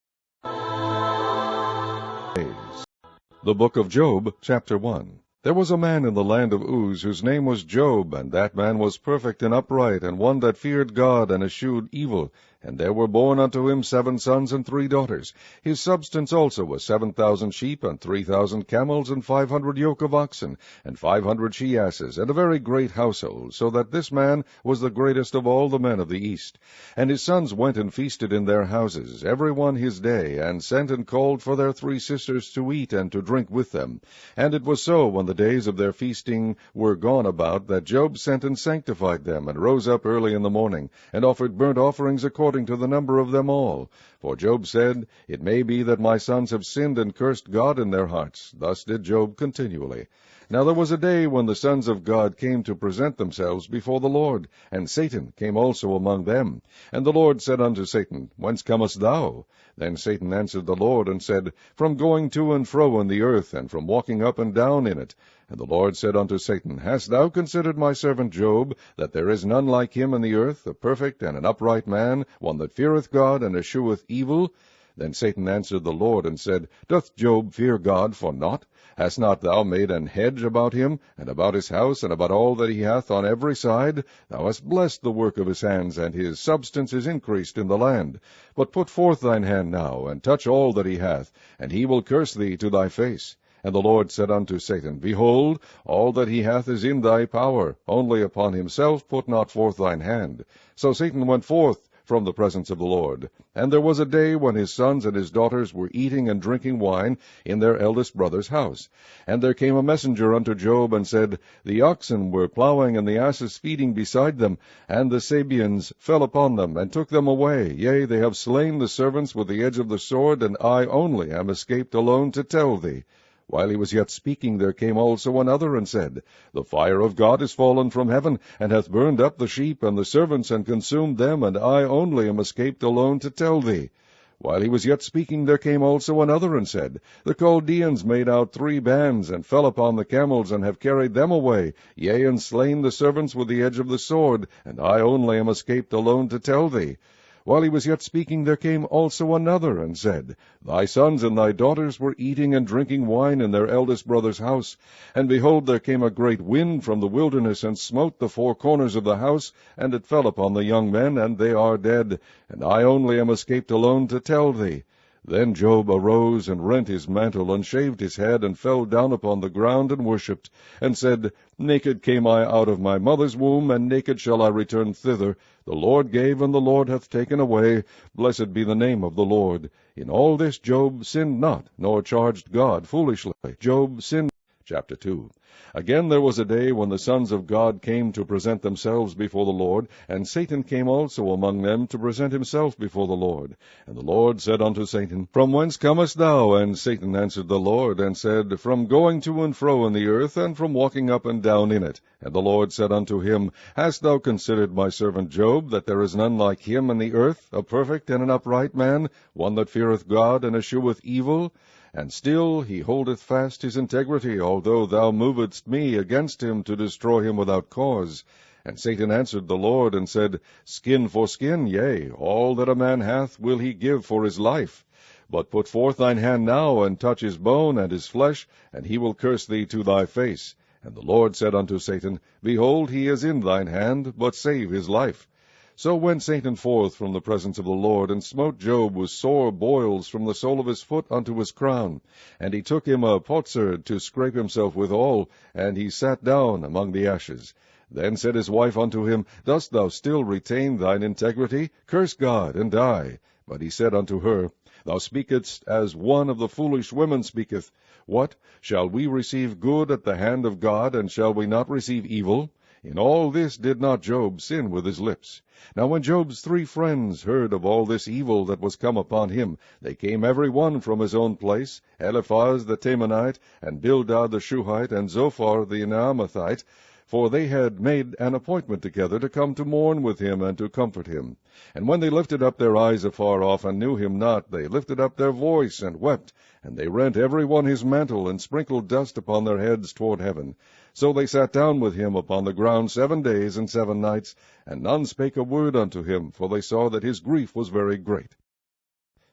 The book of Job, chapter 1. There was a man in the land of Uz, whose name was Job, and that man was perfect and upright, and one that feared God, and eschewed evil. And there were born unto him 7 sons and 3 daughters. His substance also was 7,000 sheep, and 3,000 camels, and 500 yoke of oxen, and 500 she-asses, and a very great household, so that this man was the greatest of all the men of the east. And his sons went and feasted in their houses, every one his day, and sent and called for their 3 sisters to eat and to drink with them. And it was so, when the days of their feasting were gone about, that Job sent and sanctified them, and rose up early in the morning, and offered burnt offerings according to the number of them all. For Job said, It may be that my sons have sinned and cursed God in their hearts. Thus did Job continually. Now there was a day when the sons of God came to present themselves before the Lord, and Satan came also among them. And the Lord said unto Satan, Whence comest thou? Then Satan answered the Lord, and said, From going to and fro in the earth, and from walking up and down in it. And the Lord said unto Satan, Hast thou considered my servant Job, that there is none like him in the earth, a perfect and an upright man, one that feareth God, and escheweth evil? Then Satan answered the Lord, and said, Doth Job fear God for naught? Hast not thou made an hedge about him, and about his house, and about all that he hath on every side? Thou hast blessed the work of his hands, and his substance is increased in the land. But put forth thine hand now, and touch all that he hath, and he will curse thee to thy face. And the Lord said unto Satan, Behold, all that he hath is in thy power, only upon himself put not forth thine hand. So Satan went forth from the presence of the Lord. And there was a day when his sons and his daughters were eating and drinking wine in their eldest brother's house. And there came a messenger unto Job, and said, The oxen were plowing, and the asses feeding beside them, and the Sabeans fell upon them, and took them away. Yea, they have slain the servants with the edge of the sword, and I only am escaped alone to tell thee. While he was yet speaking, there came also another, and said, The fire of God is fallen from heaven, and hath burned up the sheep and the servants, and consumed them, and I only am escaped alone to tell thee. While he was yet speaking, there came also another, and said, The Chaldeans made out 3 bands, and fell upon the camels, and have carried them away, yea, and slain the servants with the edge of the sword, and I only am escaped alone to tell thee. While he was yet speaking, there came also another, and said, Thy sons and thy daughters were eating and drinking wine in their eldest brother's house. And behold, there came a great wind from the wilderness, and smote the 4 corners of the house, and it fell upon the young men, and they are dead. And I only am escaped alone to tell thee. Then Job arose and rent his mantle, and shaved his head, and fell down upon the ground, and worshipped, and said, Naked came I out of my mother's womb, and naked shall I return thither. The Lord gave, and the Lord hath taken away. Blessed be the name of the Lord. In all this Job sinned not, nor charged God foolishly. Job sinned. Chapter 2. Again there was a day when the sons of God came to present themselves before the Lord, and Satan came also among them to present himself before the Lord. And the Lord said unto Satan, From whence comest thou? And Satan answered the Lord, and said, From going to and fro in the earth, and from walking up and down in it. And the Lord said unto him, Hast thou considered my servant Job, that there is none like him in the earth, a perfect and an upright man, one that feareth God, and escheweth evil? And still he holdeth fast his integrity, although thou movedst me against him to destroy him without cause. And Satan answered the Lord, and said, Skin for skin, yea, all that a man hath will he give for his life. But put forth thine hand now, and touch his bone and his flesh, and he will curse thee to thy face. And the Lord said unto Satan, Behold, he is in thine hand, but save his life. So went Satan forth from the presence of the Lord, and smote Job with sore boils from the sole of his foot unto his crown. And he took him a potsherd to scrape himself withal, and he sat down among the ashes. Then said his wife unto him, Dost thou still retain thine integrity? Curse God, and die. But he said unto her, Thou speakest as one of the foolish women speaketh. What? Shall we receive good at the hand of God, and shall we not receive evil? In all this did not Job sin with his lips. Now when Job's 3 friends heard of all this evil that was come upon him, they came every one from his own place, Eliphaz the Temanite, and Bildad the Shuhite, and Zophar the Naamathite, for they had made an appointment together to come to mourn with him and to comfort him. And when they lifted up their eyes afar off, and knew him not, they lifted up their voice, and wept, and they rent every one his mantle, and sprinkled dust upon their heads toward heaven. So they sat down with him upon the ground 7 days and 7 nights, and none spake a word unto him, for they saw that his grief was very great.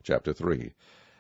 Chapter 3.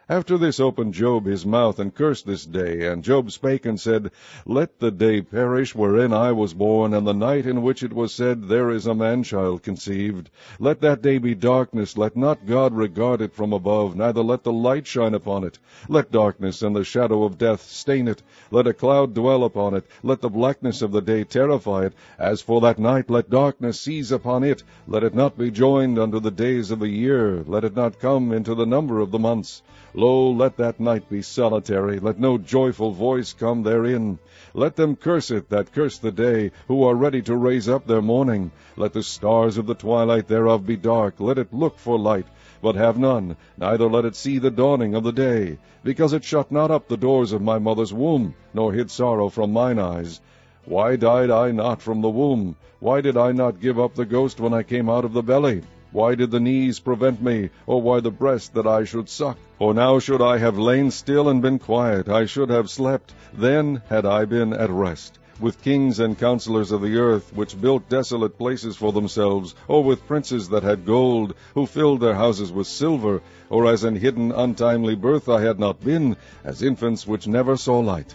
After this opened Job his mouth, and cursed this day. And Job spake and said, Let the day perish wherein I was born, and the night in which it was said, There is a man-child conceived. Let that day be darkness, let not God regard it from above, neither let the light shine upon it. Let darkness and the shadow of death stain it. Let a cloud dwell upon it. Let the blackness of the day terrify it. As for that night, let darkness seize upon it. Let it not be joined unto the days of the year. Let it not come into the number of the months. Lo, let that night be solitary, let no joyful voice come therein. Let them curse it that curse the day, who are ready to raise up their mourning. Let the stars of the twilight thereof be dark, let it look for light, but have none, neither let it see the dawning of the day. Because it shut not up the doors of my mother's womb, nor hid sorrow from mine eyes. Why died I not from the womb? Why did I not give up the ghost when I came out of the belly? Why did the knees prevent me, or why the breast that I should suck? For now should I have lain still and been quiet, I should have slept, then had I been at rest. With kings and counselors of the earth, which built desolate places for themselves, or with princes that had gold, who filled their houses with silver, or as in hidden untimely birth I had not been, as infants which never saw light.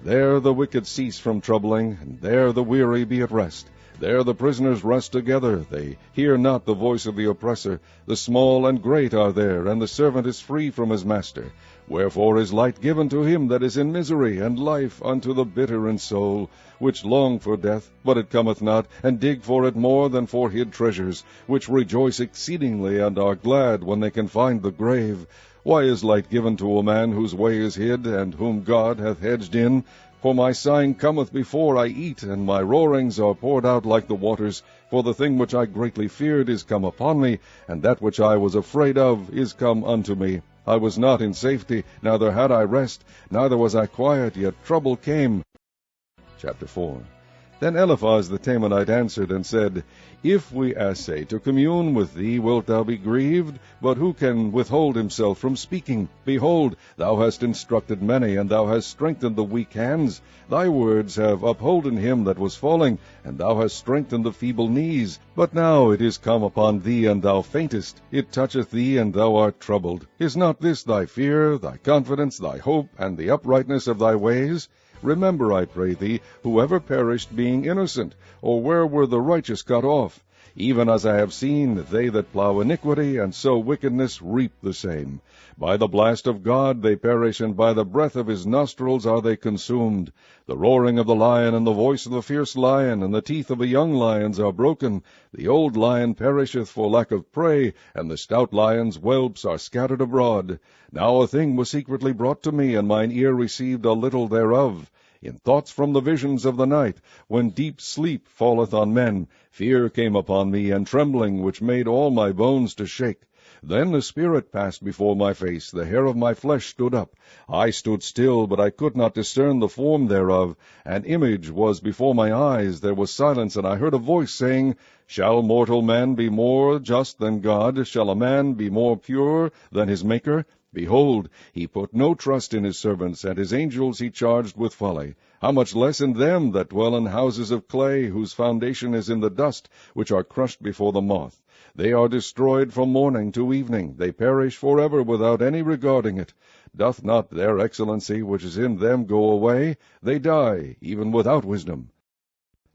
There the wicked cease from troubling, and there the weary be at rest. There the prisoners rest together, they hear not the voice of the oppressor. The small and great are there, and the servant is free from his master. Wherefore is light given to him that is in misery, and life unto the bitter in soul, which long for death, but it cometh not, and dig for it more than for hid treasures, which rejoice exceedingly, and are glad when they can find the grave. Why is light given to a man whose way is hid, and whom God hath hedged in? For my sighing cometh before I eat, and my roarings are poured out like the waters. For the thing which I greatly feared is come upon me, and that which I was afraid of is come unto me. I was not in safety, neither had I rest, neither was I quiet, yet trouble came. Chapter 4. Then Eliphaz the Temanite answered and said, If we essay to commune with thee, wilt thou be grieved? But who can withhold himself from speaking? Behold, thou hast instructed many, and thou hast strengthened the weak hands. Thy words have upholden him that was falling, and thou hast strengthened the feeble knees. But now it is come upon thee, and thou faintest. It toucheth thee, and thou art troubled. Is not this thy fear, thy confidence, thy hope, and the uprightness of thy ways? Remember, I pray thee, whoever perished being innocent, or where were the righteous cut off? Even as I have seen, they that plow iniquity, and sow wickedness, reap the same. By the blast of God they perish, and by the breath of his nostrils are they consumed. The roaring of the lion, and the voice of the fierce lion, and the teeth of the young lions are broken. The old lion perisheth for lack of prey, and the stout lion's whelps are scattered abroad. Now a thing was secretly brought to me, and mine ear received a little thereof. In thoughts from the visions of the night, when deep sleep falleth on men, fear came upon me, and trembling, which made all my bones to shake. Then the Spirit passed before my face, the hair of my flesh stood up. I stood still, but I could not discern the form thereof. An image was before my eyes, there was silence, and I heard a voice saying, Shall mortal man be more just than God? Shall a man be more pure than his Maker? Behold, he put no trust in his servants, and his angels he charged with folly. How much less in them that dwell in houses of clay, whose foundation is in the dust, which are crushed before the moth. They are destroyed from morning to evening. They perish forever without any regarding it. Doth not their excellency which is in them go away? They die, even without wisdom.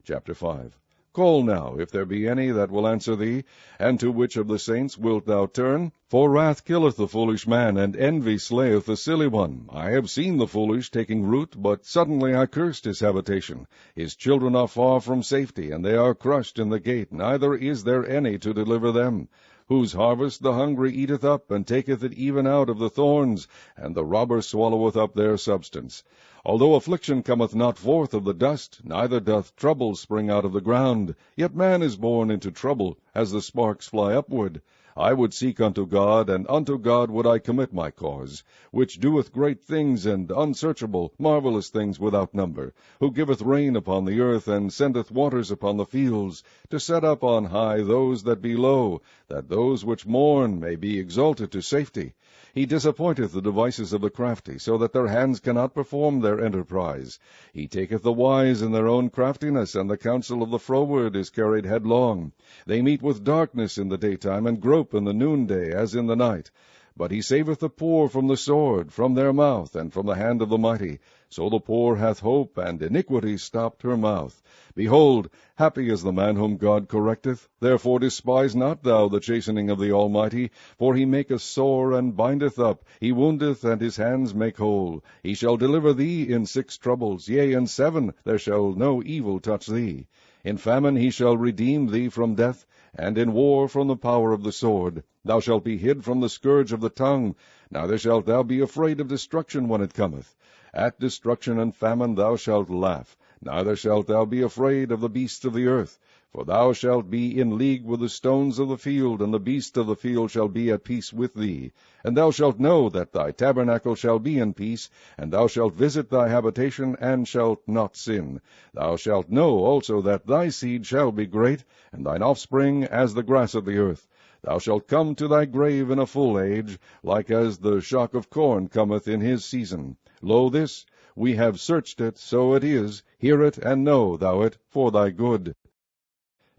Chapter 5. Call now, if there be any that will answer thee, and to which of the saints wilt thou turn? For wrath killeth the foolish man, and envy slayeth the silly one. I have seen the foolish taking root, but suddenly I cursed his habitation. His children are far from safety, and they are crushed in the gate, neither is there any to deliver them. Whose harvest the hungry eateth up, and taketh it even out of the thorns, and the robber swalloweth up their substance. Although affliction cometh not forth of the dust, neither doth trouble spring out of the ground, yet man is born into trouble, as the sparks fly upward. I would seek unto God, and unto God would I commit my cause, which doeth great things and unsearchable, marvelous things without number, who giveth rain upon the earth, and sendeth waters upon the fields, to set up on high those that be low, that those which mourn may be exalted to safety. He disappointeth the devices of the crafty, so that their hands cannot perform their enterprise. He taketh the wise in their own craftiness, and the counsel of the froward is carried headlong. They meet with darkness in the daytime, and grope in the noonday as in the night. But he saveth the poor from the sword, from their mouth, and from the hand of the mighty. So the poor hath hope, and iniquity stopped her mouth. Behold, happy is the man whom God correcteth. Therefore despise not thou the chastening of the Almighty, for he maketh sore and bindeth up. He woundeth, and his hands make whole. He shall deliver thee in 6 troubles, yea, in 7 there shall no evil touch thee. In famine he shall redeem thee from death, and in war from the power of the sword. Thou shalt be hid from the scourge of the tongue, neither shalt thou be afraid of destruction when it cometh. At destruction and famine thou shalt laugh, neither shalt thou be afraid of the beasts of the earth. For thou shalt be in league with the stones of the field, and the beasts of the field shall be at peace with thee. And thou shalt know that thy tabernacle shall be in peace, and thou shalt visit thy habitation, and shalt not sin. Thou shalt know also that thy seed shall be great, and thine offspring as the grass of the earth. Thou shalt come to thy grave in a full age, like as the shock of corn cometh in his season. Lo, this, we have searched it, so it is. Hear it, and know thou it, for thy good.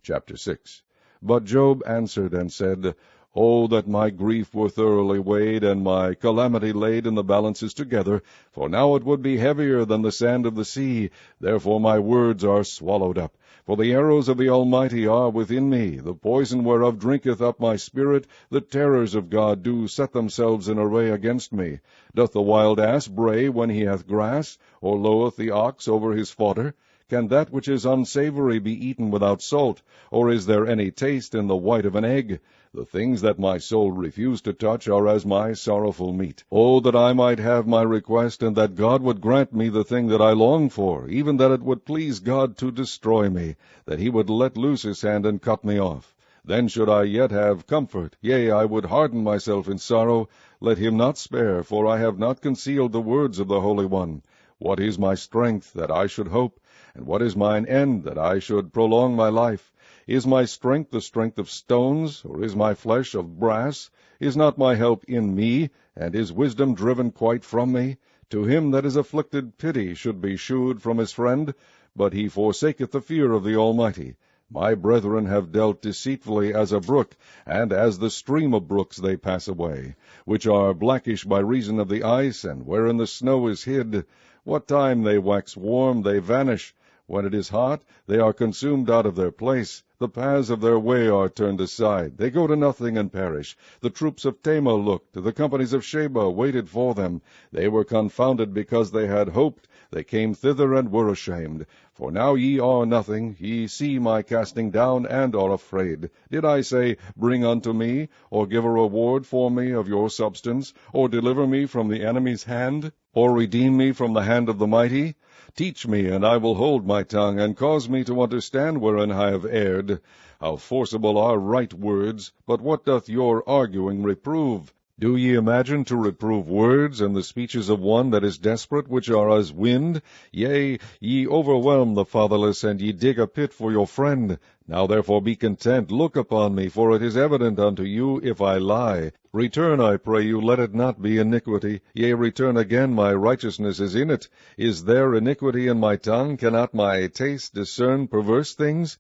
Chapter 6. But Job answered and said, O that my grief were thoroughly weighed, and my calamity laid in the balances together, for now it would be heavier than the sand of the sea. Therefore my words are swallowed up. For the arrows of the Almighty are within me, the poison whereof drinketh up my spirit. The terrors of God do set themselves in array against me. Doth the wild ass bray when he hath grass, or loweth the ox over his fodder? Can that which is unsavory be eaten without salt, or is there any taste in the white of an egg? The things that my soul refused to touch are as my sorrowful meat. Oh, that I might have my request, and that God would grant me the thing that I long for, even that it would please God to destroy me, that he would let loose his hand and cut me off. Then should I yet have comfort, yea, I would harden myself in sorrow. Let him not spare, for I have not concealed the words of the Holy One. What is my strength, that I should hope? And what is mine end, that I should prolong my life? Is my strength the strength of stones, or is my flesh of brass? Is not my help in me, and is wisdom driven quite from me? To him that is afflicted pity should be shewed from his friend, but he forsaketh the fear of the Almighty. My brethren have dealt deceitfully as a brook, and as the stream of brooks they pass away, which are blackish by reason of the ice, and wherein the snow is hid. What time they wax warm, they vanish. When it is hot, they are consumed out of their place. The paths of their way are turned aside. They go to nothing and perish. The troops of Tamar looked. The companies of Sheba waited for them. They were confounded because they had hoped. They came thither and were ashamed. For now ye are nothing. Ye see my casting down, and are afraid. Did I say, Bring unto me, or give a reward for me of your substance, or deliver me from the enemy's hand, or redeem me from the hand of the mighty? Teach me, and I will hold my tongue, and cause me to understand wherein I have erred. How forcible are right words! But what doth your arguing reprove? Do ye imagine to reprove words, and the speeches of one that is desperate, which are as wind? Yea, ye overwhelm the fatherless, and ye dig a pit for your friend. Now therefore be content, look upon me, for it is evident unto you if I lie. Return, I pray you, let it not be iniquity. Yea, return again, my righteousness is in it. Is there iniquity in my tongue? Cannot my taste discern perverse things?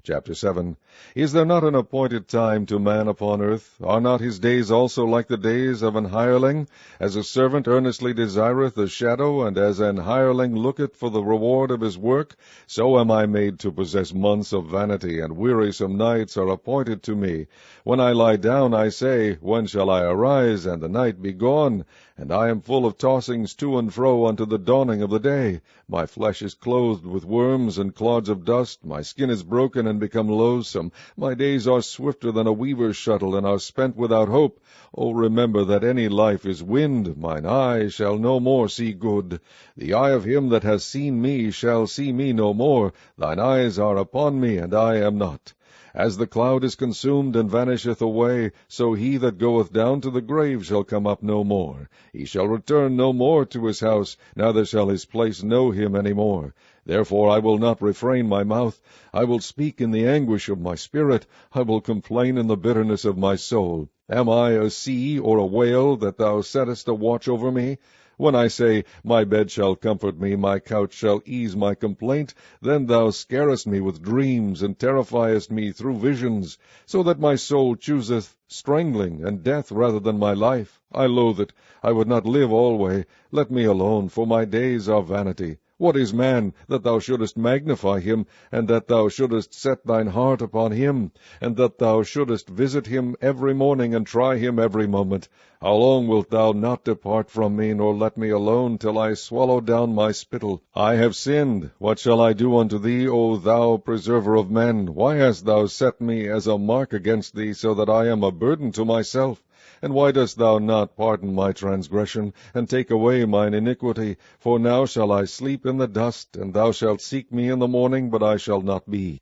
Chapter 7. Is there not an appointed time to man upon earth? Are not his days also like the days of an hireling? As a servant earnestly desireth the shadow, and as an hireling looketh for the reward of his work, so am I made to possess months of vanity, and wearisome nights are appointed to me. When I lie down, I say, When shall I arise, and the night be gone? And I am full of tossings to and fro unto the dawning of the day. My flesh is clothed with worms and clods of dust. My skin is broken and become loathsome. My days are swifter than a weaver's shuttle, and are spent without hope. O remember that any life is wind. Mine eye shall no more see good. The eye of him that has seen me shall see me no more. Thine eyes are upon me, and I am not. As the cloud is consumed and vanisheth away, so he that goeth down to the grave shall come up no more. He shall return no more to his house, neither shall his place know him any more. Therefore I will not refrain my mouth. I will speak in the anguish of my spirit. I will complain in the bitterness of my soul. Am I a sea or a whale, that thou settest a watch over me? When I say, My bed shall comfort me, my couch shall ease my complaint, then thou scarest me with dreams, and terrifiest me through visions, so that my soul chooseth strangling and death rather than my life. I loathe it. I would not live alway. Let me alone, for my days are vanity. What is man, that thou shouldest magnify him, and that thou shouldest set thine heart upon him, and that thou shouldest visit him every morning, and try him every moment? How long wilt thou not depart from me, nor let me alone, till I swallow down my spittle? I have sinned. What shall I do unto thee, O thou preserver of men? Why hast thou set me as a mark against thee, so that I am a burden to myself? And why dost thou not pardon my transgression, and take away mine iniquity? For now shall I sleep in the dust, and thou shalt seek me in the morning, but I shall not be.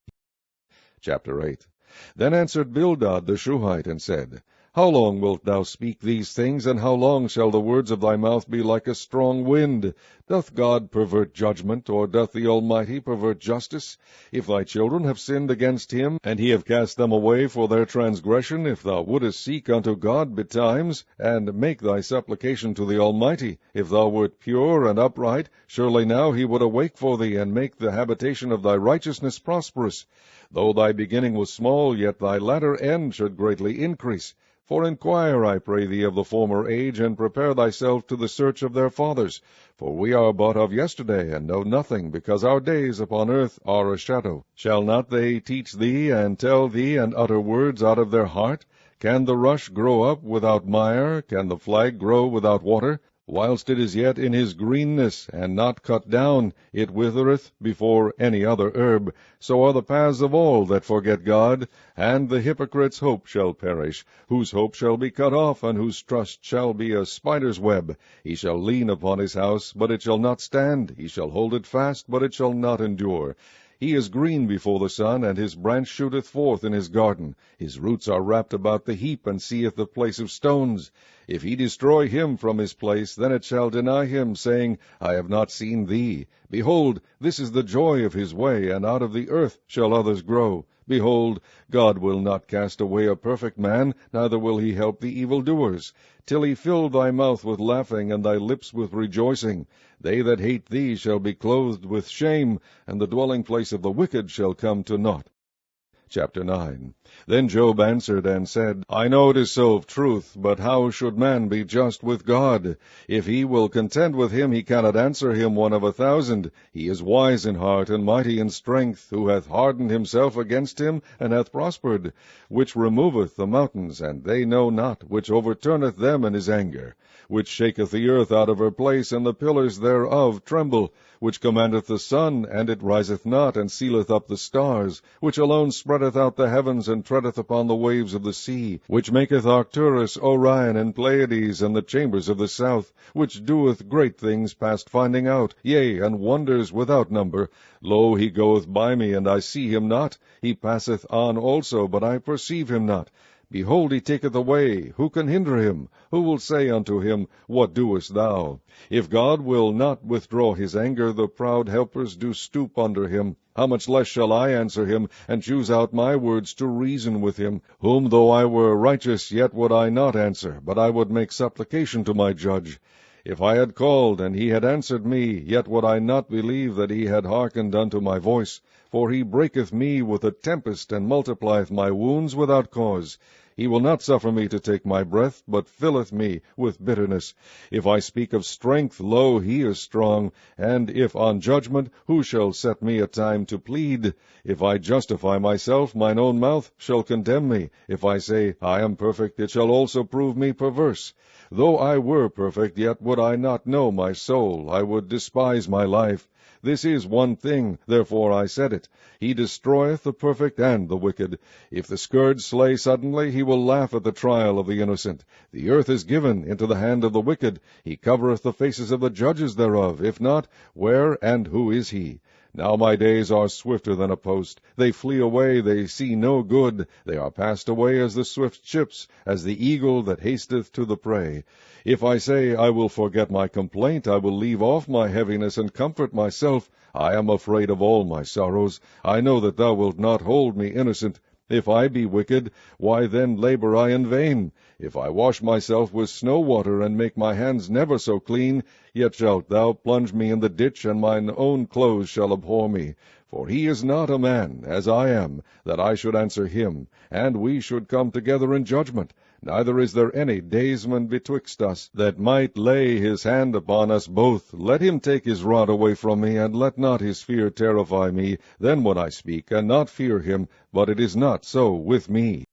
Chapter 8. Then answered Bildad the Shuhite, and said, How long wilt thou speak these things, and how long shall the words of thy mouth be like a strong wind? Doth God pervert judgment, or doth the Almighty pervert justice? If thy children have sinned against him, and he have cast them away for their transgression, if thou wouldest seek unto God betimes, and make thy supplication to the Almighty, if thou wert pure and upright, surely now he would awake for thee, and make the habitation of thy righteousness prosperous. Though thy beginning was small, yet thy latter end should greatly increase. For inquire, I pray thee, of the former age, and prepare thyself to the search of their fathers. For we are but of yesterday, and know nothing, because our days upon earth are a shadow. Shall not they teach thee, and tell thee, and utter words out of their heart? Can the rush grow up without mire? Can the flag grow without water? Whilst it is yet in his greenness, and not cut down, it withereth before any other herb. So are the paths of all that forget God, and the hypocrite's hope shall perish, whose hope shall be cut off, and whose trust shall be a spider's web. He shall lean upon his house, but it shall not stand. He shall hold it fast, but it shall not endure. He is green before the sun, and his branch shooteth forth in his garden. His roots are wrapped about the heap, and seeth the place of stones. If he destroy him from his place, then it shall deny him, saying, I have not seen thee. Behold, this is the joy of his way, and out of the earth shall others grow. Behold, God will not cast away a perfect man, neither will he help the evildoers, till he fill thy mouth with laughing, and thy lips with rejoicing. They that hate thee shall be clothed with shame, and the dwelling place of the wicked shall come to naught. Chapter 9. Then Job answered and said, I know it is so of truth, but how should man be just with God? If he will contend with him, he cannot answer him 1 of 1,000. He is wise in heart and mighty in strength, who hath hardened himself against him, and hath prospered, which removeth the mountains, and they know not, which overturneth them in his anger, which shaketh the earth out of her place, and the pillars thereof tremble, which commandeth the sun, and it riseth not, and sealeth up the stars, which alone spreadeth out the heavens, and treadeth upon the waves of the sea, which maketh Arcturus, Orion, and Pleiades, and the chambers of the south, which doeth great things past finding out, yea, and wonders without number. Lo, he goeth by me, and I see him not. He passeth on also, but I perceive him not. Behold, he taketh away. Who can hinder him? Who will say unto him, What doest thou? If God will not withdraw his anger, the proud helpers do stoop under him. How much less shall I answer him, and choose out my words to reason with him, whom though I were righteous, yet would I not answer, but I would make supplication to my judge. If I had called, and he had answered me, yet would I not believe that he had hearkened unto my voice. For he breaketh me with a tempest, and multiplieth my wounds without cause. He will not suffer me to take my breath, but filleth me with bitterness. If I speak of strength, lo, he is strong. And if on judgment, who shall set me a time to plead? If I justify myself, mine own mouth shall condemn me. If I say, I am perfect, it shall also prove me perverse. Though I were perfect, yet would I not know my soul. I would despise my life. This is one thing, therefore I said it. He destroyeth the perfect and the wicked. If the scourge slay suddenly, he will laugh at the trial of the innocent. The earth is given into the hand of the wicked. He covereth the faces of the judges thereof. If not, where and who is he? Now my days are swifter than a post. They flee away, they see no good. They are passed away as the swift ships, as the eagle that hasteth to the prey. If I say, I will forget my complaint, I will leave off my heaviness, and comfort myself. I am afraid of all my sorrows. I know that thou wilt not hold me innocent. If I be wicked, why then labor I in vain? If I wash myself with snow water, and make my hands never so clean, yet shalt thou plunge me in the ditch, and mine own clothes shall abhor me. For he is not a man, as I am, that I should answer him, and we should come together in judgment. Neither is there any daysman betwixt us, that might lay his hand upon us both. Let him take his rod away from me, and let not his fear terrify me. Then would I speak, and not fear him, but it is not so with me.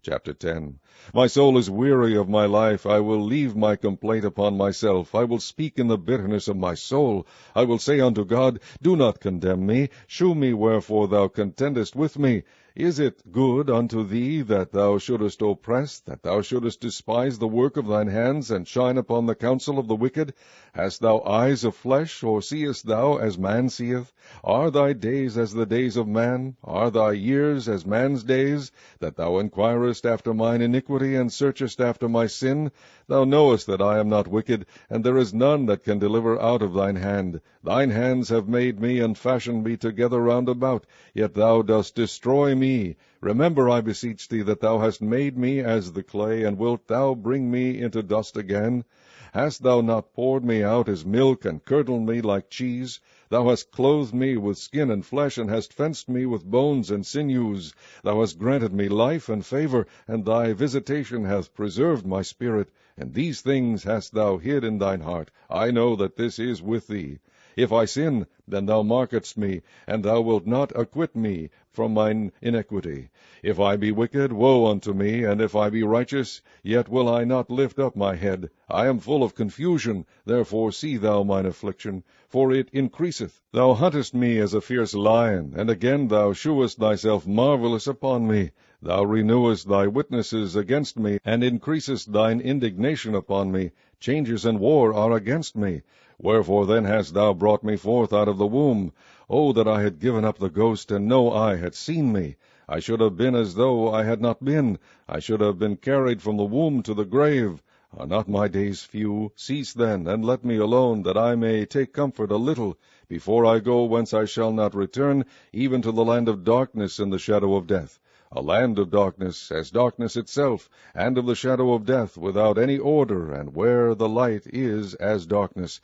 Chapter 10. My soul is weary of my life. I will leave my complaint upon myself. I will speak in the bitterness of my soul. I will say unto God, Do not condemn me. Shew me wherefore thou contendest with me. Is it good unto thee that thou shouldest oppress, that thou shouldest despise the work of thine hands, and shine upon the counsel of the wicked? Hast thou eyes of flesh, or seest thou as man seeth? Are thy days as the days of man? Are thy years as man's days? That thou inquirest after mine iniquity, and searchest after my sin? Thou knowest that I am not wicked, and there is none that can deliver out of thine hand. Thine hands have made me, and fashioned me together round about, yet thou dost destroy me. Remember, I beseech thee, that thou hast made me as the clay, and wilt thou bring me into dust again? Hast thou not poured me out as milk, and curdled me like cheese? Thou hast clothed me with skin and flesh, and hast fenced me with bones and sinews. Thou hast granted me life and favor, and thy visitation hath preserved my spirit. And these things hast thou hid in thine heart. I know that this is with thee. If I sin, then thou markest me, and thou wilt not acquit me from mine iniquity. If I be wicked, woe unto me, and if I be righteous, yet will I not lift up my head. I am full of confusion, therefore see thou mine affliction, for it increaseth. Thou huntest me as a fierce lion, and again thou shewest thyself marvelous upon me. Thou renewest thy witnesses against me, and increasest thine indignation upon me. Changes and war are against me. Wherefore then hast thou brought me forth out of the womb? O that I had given up the ghost, and no eye had seen me! I should have been as though I had not been. I should have been carried from the womb to the grave. Are not my days few? Cease then, and let me alone, that I may take comfort a little, before I go whence I shall not return, even to the land of darkness and the shadow of death. A land of darkness, as darkness itself, and of the shadow of death, without any order, and where the light is as darkness.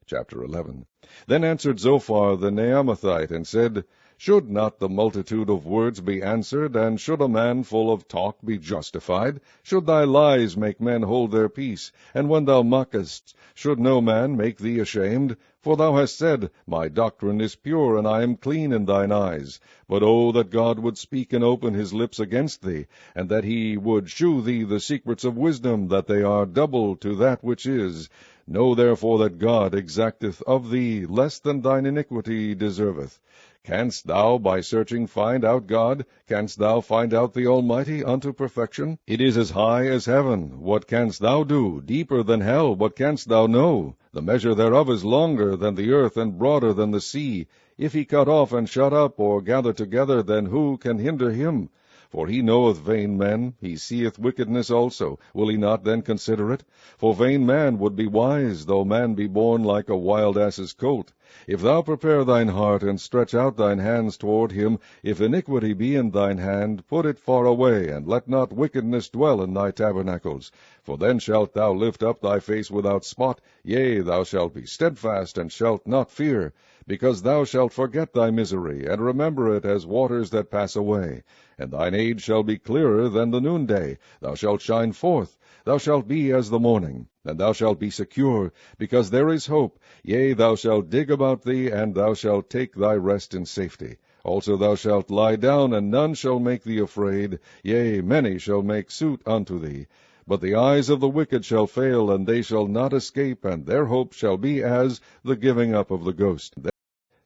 Chapter 11. Then answered Zophar the Naamathite, and said, Should not the multitude of words be answered, and should a man full of talk be justified? Should thy lies make men hold their peace? And when thou mockest, should no man make thee ashamed? For thou hast said, My doctrine is pure, and I am clean in thine eyes. But oh, that God would speak and open his lips against thee, and that he would shew thee the secrets of wisdom, that they are double to that which is. Know therefore that God exacteth of thee less than thine iniquity deserveth. Canst thou by searching find out God? Canst thou find out the Almighty unto perfection? It is as high as heaven. What canst thou do? Deeper than hell. What canst thou know? The measure thereof is longer than the earth, and broader than the sea. If he cut off and shut up, or gather together, then who can hinder him? For he knoweth vain men, he seeth wickedness also. Will he not then consider it? For vain man would be wise, though man be born like a wild ass's colt. If thou prepare thine heart, and stretch out thine hands toward him, if iniquity be in thine hand, put it far away, and let not wickedness dwell in thy tabernacles. For then shalt thou lift up thy face without spot, yea, thou shalt be steadfast, and shalt not fear, because thou shalt forget thy misery, and remember it as waters that pass away. And thine age shall be clearer than the noonday. Thou shalt shine forth. Thou shalt be as the morning. And thou shalt be secure, because there is hope. Yea, thou shalt dig about thee, and thou shalt take thy rest in safety. Also thou shalt lie down, and none shall make thee afraid. Yea, many shall make suit unto thee. But the eyes of the wicked shall fail, and they shall not escape, and their hope shall be as the giving up of the ghost.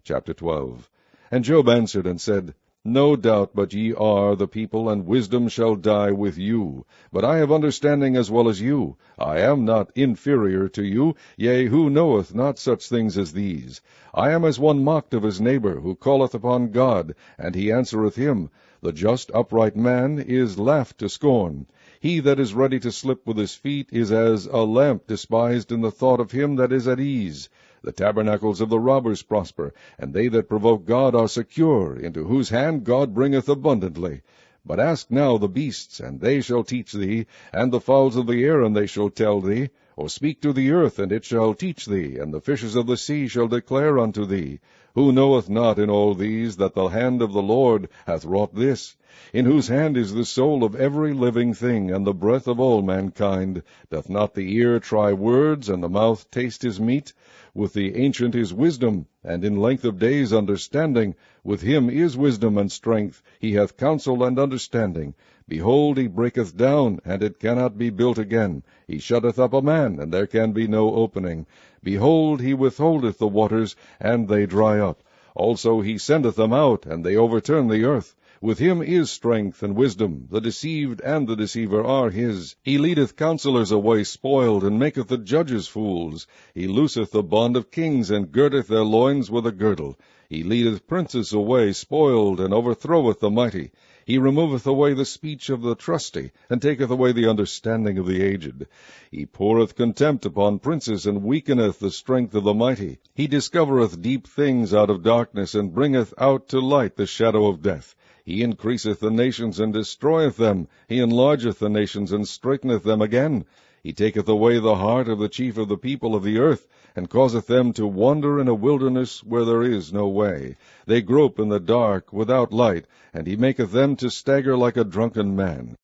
Chapter 12. And Job answered and said, No doubt but ye are the people, and wisdom shall die with you. But I have understanding as well as you. I am not inferior to you. Yea, who knoweth not such things as these? I am as one mocked of his neighbor, who calleth upon God, and he answereth him. The just upright man is laughed to scorn. He that is ready to slip with his feet is as a lamp despised in the thought of him that is at ease. The tabernacles of the robbers prosper, and they that provoke God are secure, into whose hand God bringeth abundantly. But ask now the beasts, and they shall teach thee, and the fowls of the air, and they shall tell thee. Or speak to the earth, and it shall teach thee, and the fishes of the sea shall declare unto thee. Who knoweth not in all these that the hand of the Lord hath wrought this? In whose hand is the soul of every living thing, and the breath of all mankind? Doth not the ear try words, and the mouth taste his meat? With the ancient is wisdom, and in length of days understanding. With him is wisdom and strength. He hath counsel and understanding. Behold, he breaketh down, and it cannot be built again. He shutteth up a man, and there can be no opening. Behold, he withholdeth the waters, and they dry up. Also he sendeth them out, and they overturn the earth. With him is strength and wisdom. The deceived and the deceiver are his. He leadeth counselors away spoiled, and maketh the judges fools. He looseth the bond of kings, and girdeth their loins with a girdle. He leadeth princes away spoiled, and overthroweth the mighty. He removeth away the speech of the trusty, and taketh away the understanding of the aged. He poureth contempt upon princes, and weakeneth the strength of the mighty. He discovereth deep things out of darkness, and bringeth out to light the shadow of death. He increaseth the nations, and destroyeth them. He enlargeth the nations, and straighteneth them again. He taketh away the heart of the chief of the people of the earth, and causeth them to wander in a wilderness where there is no way. They grope in the dark without light, and he maketh them to stagger like a drunken man.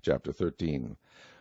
Chapter 13.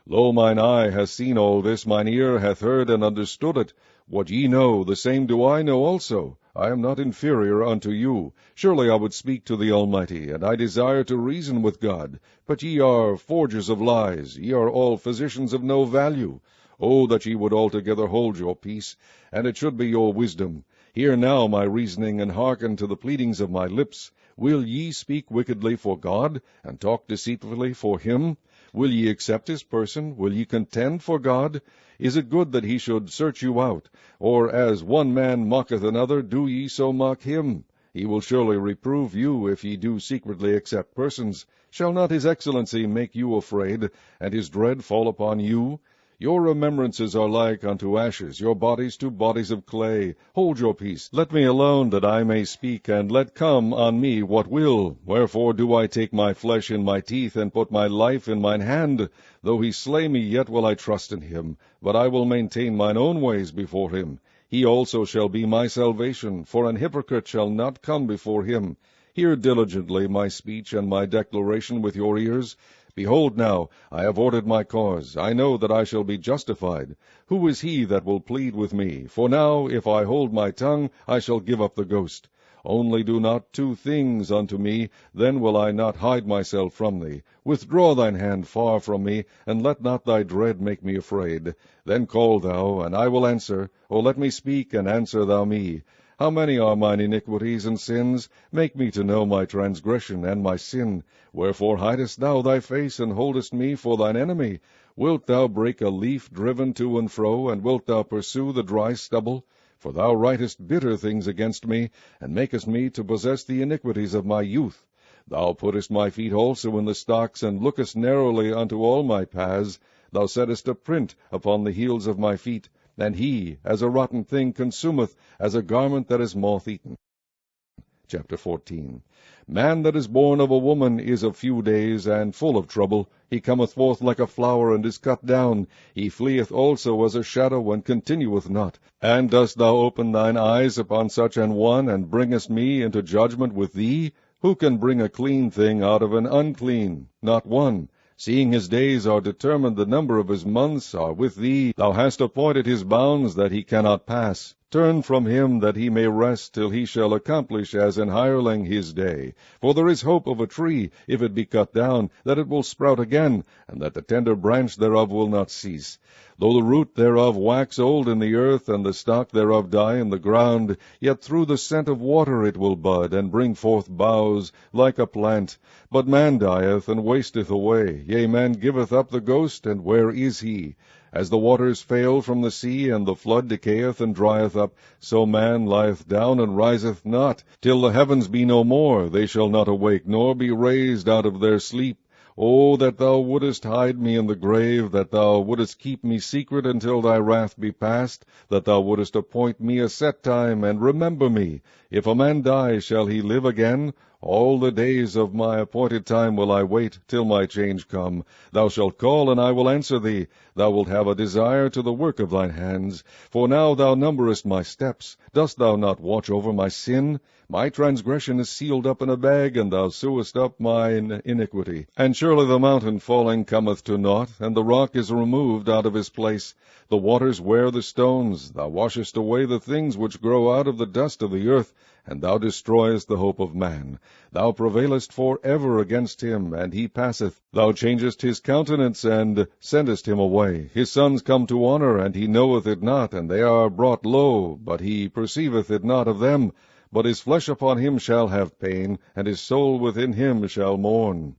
Lo, mine eye hath seen all this, mine ear hath heard and understood it. What ye know, the same do I know also. I am not inferior unto you. Surely I would speak to the Almighty, and I desire to reason with God. But ye are forgers of lies, ye are all physicians of no value. O that ye would altogether hold your peace, and it should be your wisdom. Hear now my reasoning, and hearken to the pleadings of my lips. Will ye speak wickedly for God, and talk deceitfully for him? Will ye accept his person? Will ye contend for God? Is it good that he should search you out? Or as one man mocketh another, do ye so mock him? He will surely reprove you, if ye do secretly accept persons. Shall not his excellency make you afraid, and his dread fall upon you? Your remembrances are like unto ashes, your bodies to bodies of clay. Hold your peace. Let me alone, that I may speak, and let come on me what will. Wherefore do I take my flesh in my teeth, and put my life in mine hand? Though he slay me, yet will I trust in him. But I will maintain mine own ways before him. He also shall be my salvation, for an hypocrite shall not come before him. Hear diligently my speech and my declaration with your ears. Behold now, I have ordered my cause. I know that I shall be justified. Who is he that will plead with me? For now, if I hold my tongue, I shall give up the ghost. Only do not two things unto me, then will I not hide myself from thee. Withdraw thine hand far from me, and let not thy dread make me afraid. Then call thou, and I will answer, or let me speak, and answer thou me. How many are mine iniquities and sins? Make me to know my transgression and my sin. Wherefore hidest thou thy face, and holdest me for thine enemy? Wilt thou break a leaf driven to and fro, and wilt thou pursue the dry stubble? For thou writest bitter things against me, and makest me to possess the iniquities of my youth. Thou puttest my feet also in the stocks, and lookest narrowly unto all my paths. Thou settest a print upon the heels of my feet, and he, as a rotten thing, consumeth, as a garment that is moth-eaten. Chapter 14. Man that is born of a woman is of few days, and full of trouble. He cometh forth like a flower, and is cut down. He fleeth also as a shadow, and continueth not. And dost thou open thine eyes upon such an one, and bringest me into judgment with thee? Who can bring a clean thing out of an unclean? Not one. Seeing his days are determined, the number of his months are with thee. Thou hast appointed his bounds, that he cannot pass. Turn from him, that he may rest, till he shall accomplish as an hireling his day. For there is hope of a tree, if it be cut down, that it will sprout again, and that the tender branch thereof will not cease. Though the root thereof wax old in the earth, and the stock thereof die in the ground, yet through the scent of water it will bud, and bring forth boughs, like a plant. But man dieth, and wasteth away. Yea, man giveth up the ghost, and where is he? As the waters fail from the sea, and the flood decayeth and drieth up, so man lieth down and riseth not. Till the heavens be no more, they shall not awake, nor be raised out of their sleep. O that thou wouldest hide me in the grave, that thou wouldest keep me secret until thy wrath be past, that thou wouldest appoint me a set time, and remember me. If a man die, shall he live again? All the days of my appointed time will I wait, till my change come. Thou shalt call, and I will answer thee. Thou wilt have a desire to the work of thine hands. For now thou numberest my steps. Dost thou not watch over my sin? My transgression is sealed up in a bag, and thou sewest up mine iniquity. And surely the mountain falling cometh to naught, and the rock is removed out of his place. The waters wear the stones. Thou washest away the things which grow out of the dust of the earth, and thou destroyest the hope of man. Thou prevailest for ever against him, and he passeth. Thou changest his countenance, and sendest him away. His sons come to honor, and he knoweth it not, and they are brought low, but he perceiveth it not of them. But his flesh upon him shall have pain, and his soul within him shall mourn.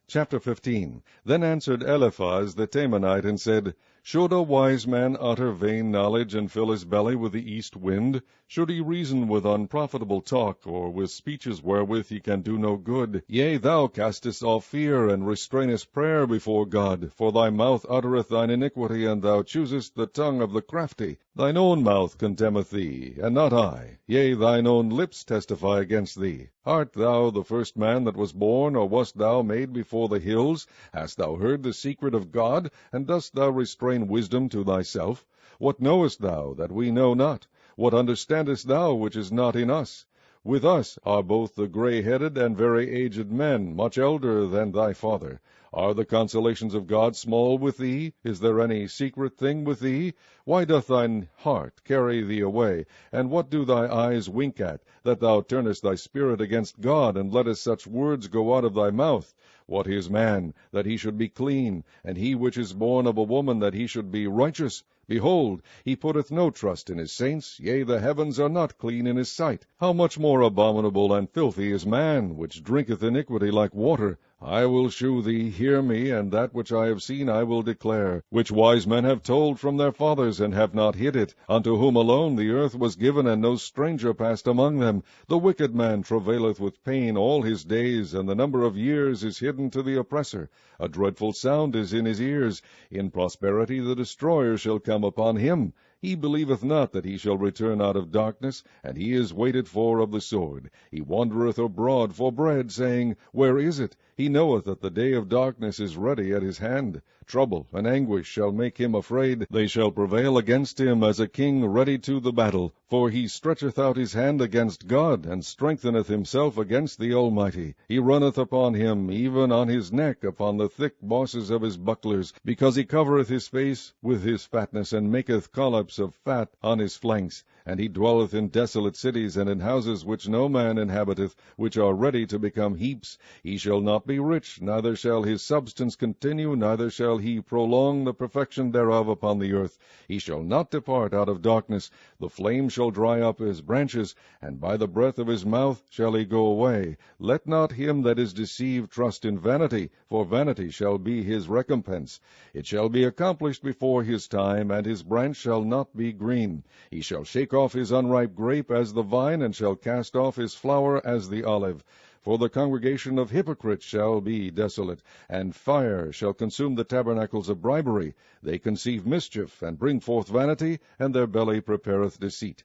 Chapter 15. Then answered Eliphaz the Temanite, and said, Should a wise man utter vain knowledge, and fill his belly with the east wind? Should he reason with unprofitable talk, or with speeches wherewith he can do no good? Yea, thou castest off fear, and restrainest prayer before God. For thy mouth uttereth thine iniquity, and thou choosest the tongue of the crafty. Thine own mouth condemneth thee, and not I. Yea, thine own lips testify against thee. Art thou the first man that was born, or wast thou made before the hills? Hast thou heard the secret of God, and dost thou restrain wisdom to thyself? What knowest thou that we know not? What understandest thou which is not in us? With us are both the gray-headed and very aged men, much elder than thy father. Are the consolations of God small with thee? Is there any secret thing with thee? Why doth thine heart carry thee away? And what do thy eyes wink at, that thou turnest thy spirit against God, and lettest such words go out of thy mouth? What is man, that he should be clean, and he which is born of a woman, that he should be righteous? Behold, he putteth no trust in his saints, yea, the heavens are not clean in his sight. How much more abominable and filthy is man, which drinketh iniquity like water? I will shew thee, hear me, and that which I have seen I will declare, which wise men have told from their fathers, and have not hid it, unto whom alone the earth was given, and no stranger passed among them. The wicked man travaileth with pain all his days, and the number of years is hidden to the oppressor. A dreadful sound is in his ears. In prosperity the destroyer shall come upon him. He believeth not that he shall return out of darkness, and he is waited for of the sword. He wandereth abroad for bread, saying, Where is it? He knoweth that the day of darkness is ready at his hand. Trouble and anguish shall make him afraid. They shall prevail against him as a king ready to the battle. For he stretcheth out his hand against God, and strengtheneth himself against the Almighty. He runneth upon him, even on his neck, upon the thick bosses of his bucklers, because he covereth his face with his fatness, and maketh collops of fat on his flanks. And he dwelleth in desolate cities, and in houses which no man inhabiteth, which are ready to become heaps. He shall not be rich, neither shall his substance continue, neither shall he prolong the perfection thereof upon the earth. He shall not depart out of darkness. The flame shall dry up his branches, and by the breath of his mouth shall he go away. Let not him that is deceived trust in vanity, for vanity shall be his recompense. It shall be accomplished before his time, and his branch shall not be green. He shall shake off his unripe grape as the vine, and shall cast off his flower as the olive. For the congregation of hypocrites shall be desolate, and fire shall consume the tabernacles of bribery. They conceive mischief, and bring forth vanity, and their belly prepareth deceit.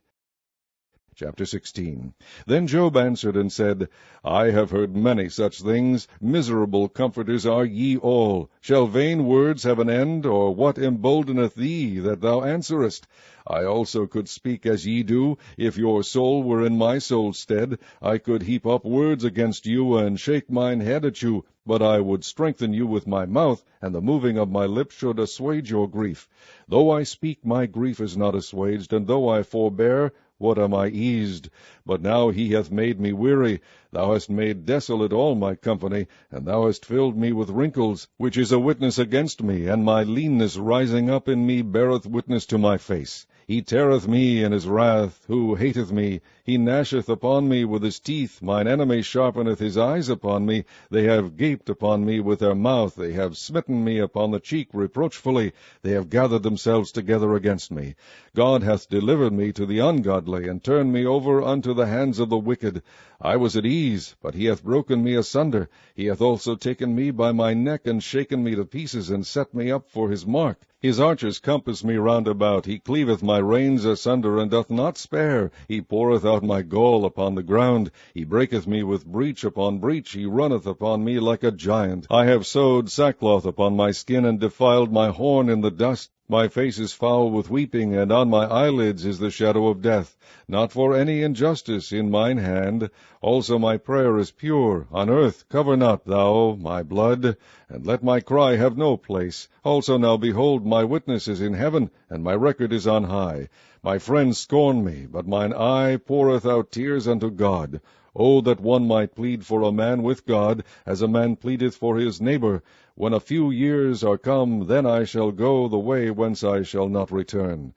Chapter 16. Then Job answered and said, I have heard many such things. Miserable comforters are ye all. Shall vain words have an end, or what emboldeneth thee that thou answerest? I also could speak as ye do. If your soul were in my soul's stead, I could heap up words against you, and shake mine head at you. But I would strengthen you with my mouth, and the moving of my lips should assuage your grief. Though I speak, my grief is not assuaged, and though I forbear, what am I eased? But now he hath made me weary. Thou hast made desolate all my company, and thou hast filled me with wrinkles, which is a witness against me, and my leanness rising up in me beareth witness to my face. He teareth me in his wrath, who hateth me. He gnasheth upon me with his teeth. Mine enemy sharpeneth his eyes upon me. They have gaped upon me with their mouth. They have smitten me upon the cheek reproachfully. They have gathered themselves together against me. God hath delivered me to the ungodly, and turned me over unto the hands of the wicked. I was at ease, but he hath broken me asunder. He hath also taken me by my neck, and shaken me to pieces, and set me up for his mark. His archers compass me round about. He cleaveth my reins asunder, and doth not spare. He poureth out my gall upon the ground. He breaketh me with breach upon breach. He runneth upon me like a giant. I have sewed sackcloth upon my skin, and defiled my horn in the dust. My face is foul with weeping, and on my eyelids is the shadow of death. Not for any injustice in mine hand. Also my prayer is pure. On earth cover not thou my blood, and let my cry have no place. Also now behold, my witness is in heaven, and my record is on high. My friends scorn me, but mine eye poureth out tears unto God. O that one might plead for a man with God, as a man pleadeth for his neighbor. When a few years are come, then I shall go the way whence I shall not return.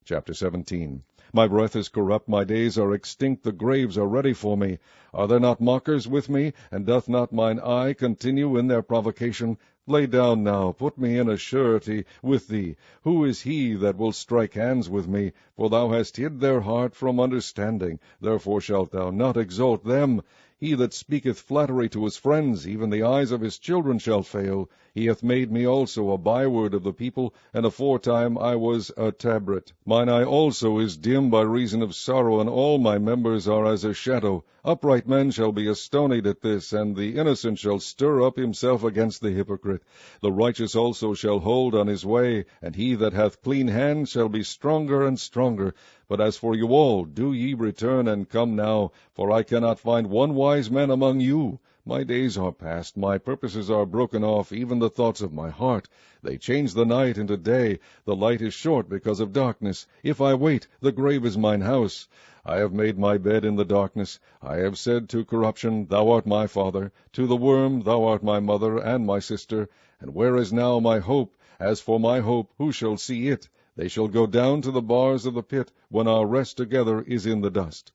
Chapter 17. My breath is corrupt, my days are extinct, the graves are ready for me. Are there not mockers with me, and doth not mine eye continue in their provocation? Lay down now, put me in a surety with thee. Who is he that will strike hands with me? For thou hast hid their heart from understanding, therefore shalt thou not exalt them. He that speaketh flattery to his friends, even the eyes of his children shall fail. He hath made me also a byword of the people, and aforetime I was a tabret. Mine eye also is dim by reason of sorrow, and all my members are as a shadow. Upright men shall be astonied at this, and the innocent shall stir up himself against the hypocrite. The righteous also shall hold on his way, and he that hath clean hands shall be stronger and stronger. But as for you all, do ye return and come now, for I cannot find one wise man among you. My days are past, my purposes are broken off, even the thoughts of my heart. They change the night into day, the light is short because of darkness. If I wait, the grave is mine house. I have made my bed in the darkness. I have said to corruption, Thou art my father. To the worm, Thou art my mother and my sister. And where is now my hope? As for my hope, who shall see it? They shall go down to the bars of the pit, when our rest together is in the dust.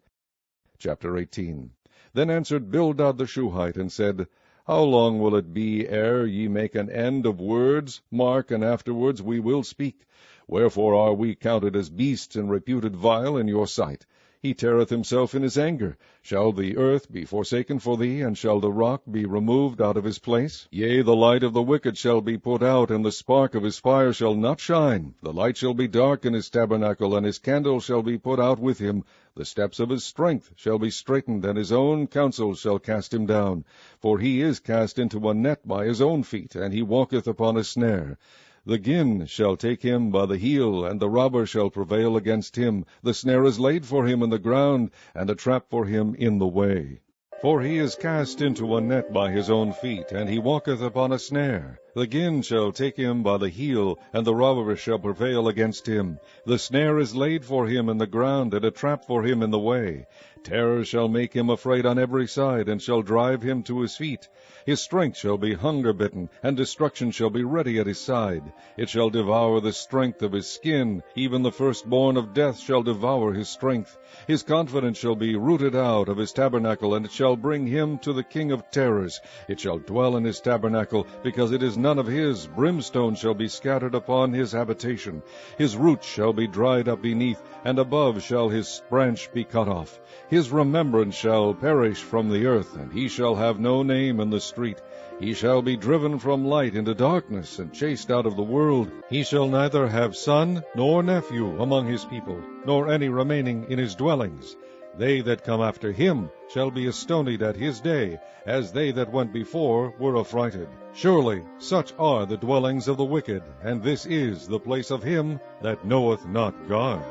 Chapter 18. Then answered Bildad the Shuhite, and said, How long will it be ere ye make an end of words? Mark, and afterwards we will speak. Wherefore are we counted as beasts, and reputed vile in your sight? He teareth himself in his anger. Shall the earth be forsaken for thee, and shall the rock be removed out of his place? Yea, the light of the wicked shall be put out, and the spark of his fire shall not shine. The light shall be dark in his tabernacle, and his candle shall be put out with him. The steps of his strength shall be straitened, and his own counsel shall cast him down. For he is cast into a net by his own feet, and he walketh upon a snare. The gin shall take him by the heel, and the robber shall prevail against him. The snare is laid for him in the ground, and a trap for him in the way. For he is cast into a net by his own feet, and he walketh upon a snare. The gin shall take him by the heel, and the robber shall prevail against him. The snare is laid for him in the ground, and a trap for him in the way. Terror shall make him afraid on every side, and shall drive him to his feet. His strength shall be hunger-bitten, and destruction shall be ready at his side. It shall devour the strength of his skin, even the firstborn of death shall devour his strength. His confidence shall be rooted out of his tabernacle, and it shall bring him to the king of terrors. It shall dwell in his tabernacle, because it is none of his. Brimstone shall be scattered upon his habitation. His roots shall be dried up beneath, and above shall his branch be cut off. His remembrance shall perish from the earth, and he shall have no name in the street. He shall be driven from light into darkness, and chased out of the world. He shall neither have son nor nephew among his people, nor any remaining in his dwellings. They that come after him shall be astonied at his day, as they that went before were affrighted. Surely such are the dwellings of the wicked, and this is the place of him that knoweth not God.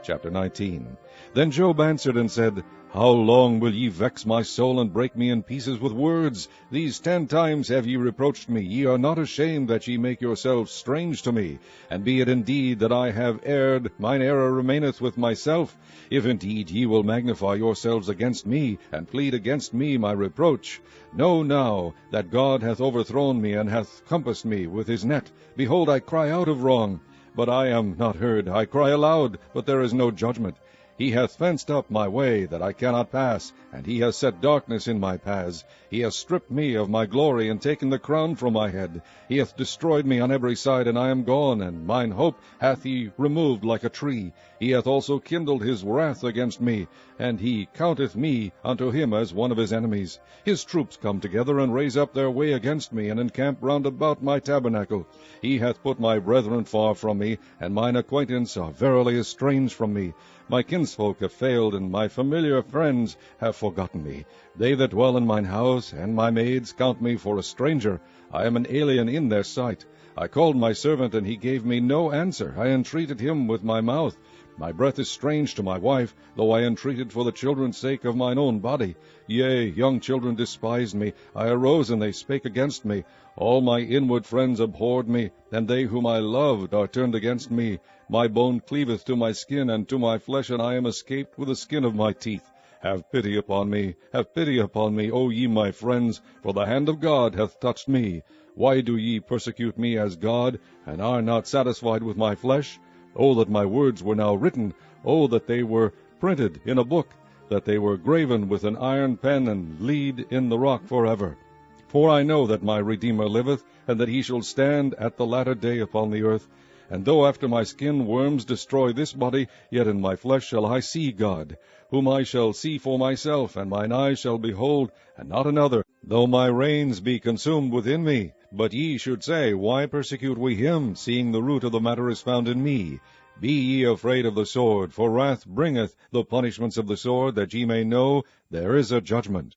Chapter 19. Then Job answered and said, How long will ye vex my soul, and break me in pieces with words? These 10 times have ye reproached me. Ye are not ashamed that ye make yourselves strange to me. And be it indeed that I have erred, mine error remaineth with myself. If indeed ye will magnify yourselves against me, and plead against me my reproach, know now that God hath overthrown me, and hath compassed me with his net. Behold, I cry out of wrong, but I am not heard. I cry aloud, but there is no judgment. He hath fenced up my way, that I cannot pass, and he hath set darkness in my paths. He hath stripped me of my glory, and taken the crown from my head. He hath destroyed me on every side, and I am gone, and mine hope hath he removed like a tree. He hath also kindled his wrath against me, and he counteth me unto him as one of his enemies. His troops come together, and raise up their way against me, and encamp round about my tabernacle. He hath put my brethren far from me, and mine acquaintance are verily estranged from me. My kinsfolk have failed, and my familiar friends have forgotten me. They that dwell in mine house, and my maids, count me for a stranger. I am an alien in their sight. I called my servant, and he gave me no answer. I entreated him with my mouth. My breath is strange to my wife, though I entreated for the children's sake of mine own body. Yea, young children despised me. I arose, and they spake against me. All my inward friends abhorred me, and they whom I loved are turned against me. My bone cleaveth to my skin, and to my flesh, and I am escaped with the skin of my teeth. Have pity upon me, O ye my friends, for the hand of God hath touched me. Why do ye persecute me as God, and are not satisfied with my flesh? O that my words were now written! O that they were printed in a book, that they were graven with an iron pen, and lead in the rock forever. For I know that my Redeemer liveth, and that he shall stand at the latter day upon the earth. And though after my skin worms destroy this body, yet in my flesh shall I see God, whom I shall see for myself, and mine eyes shall behold, and not another, though my reins be consumed within me. But ye should say, Why persecute we him, seeing the root of the matter is found in me? Be ye afraid of the sword, for wrath bringeth the punishments of the sword, that ye may know there is a judgment.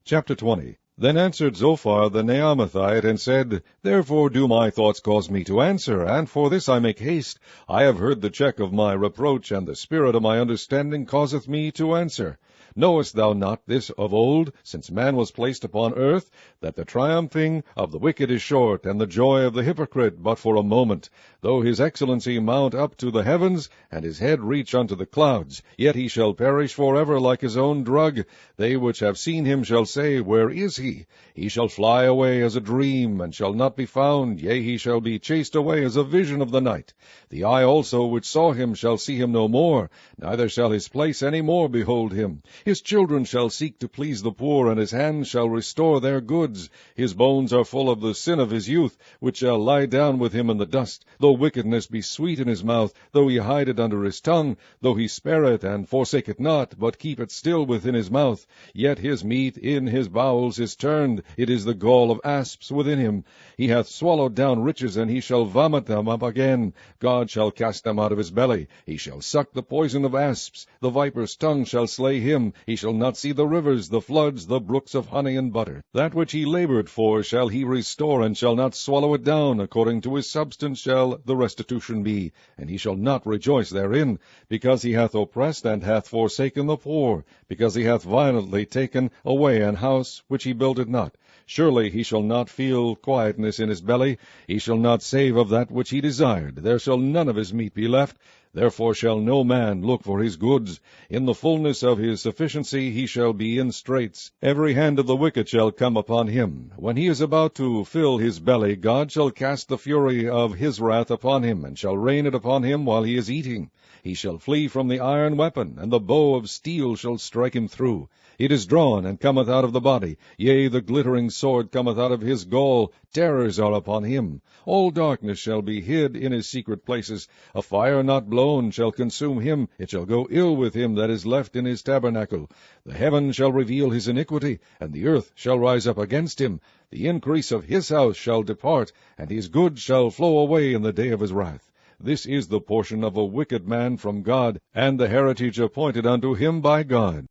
Chapter 20. Then answered Zophar the Naamathite, and said, Therefore do my thoughts cause me to answer, and for this I make haste. I have heard the check of my reproach, and the spirit of my understanding causeth me to answer. Knowest thou not this of old, since man was placed upon earth, that the triumphing of the wicked is short, and the joy of the hypocrite but for a moment? Though his excellency mount up to the heavens, and his head reach unto the clouds, yet he shall perish forever like his own drug. They which have seen him shall say, Where is he? He shall fly away as a dream, and shall not be found. Yea, he shall be chased away as a vision of the night. The eye also which saw him shall see him no more, neither shall his place any more behold him. His children shall seek to please the poor, and his hands shall restore their goods. His bones are full of the sin of his youth, which shall lie down with him in the dust. Though wickedness be sweet in his mouth, though he hide it under his tongue, though he spare it, and forsake it not, but keep it still within his mouth, yet his meat in his bowels is turned, it is the gall of asps within him. He hath swallowed down riches, and he shall vomit them up again. God shall cast them out of his belly. He shall suck the poison of asps. The viper's tongue shall slay him. He shall not see the rivers, the floods, the brooks of honey and butter. That which he labored for shall he restore, and shall not swallow it down. According to his substance shall the restitution be, and he shall not rejoice therein, because he hath oppressed and hath forsaken the poor, because he hath violently taken away an house which he builded not. Surely he shall not feel quietness in his belly. He shall not save of that which he desired. There shall none of his meat be left. Therefore shall no man look for his goods. In the fullness of his sufficiency he shall be in straits. Every hand of the wicked shall come upon him. When he is about to fill his belly, God shall cast the fury of his wrath upon him, and shall rain it upon him while he is eating. He shall flee from the iron weapon, and the bow of steel shall strike him through. It is drawn, and cometh out of the body. Yea, the glittering sword cometh out of his gall. Terrors are upon him. All darkness shall be hid in his secret places. A fire not blown shall consume him. It shall go ill with him that is left in his tabernacle. The heaven shall reveal his iniquity, and the earth shall rise up against him. The increase of his house shall depart, and his goods shall flow away in the day of his wrath. This is the portion of a wicked man from God, and the heritage appointed unto him by God.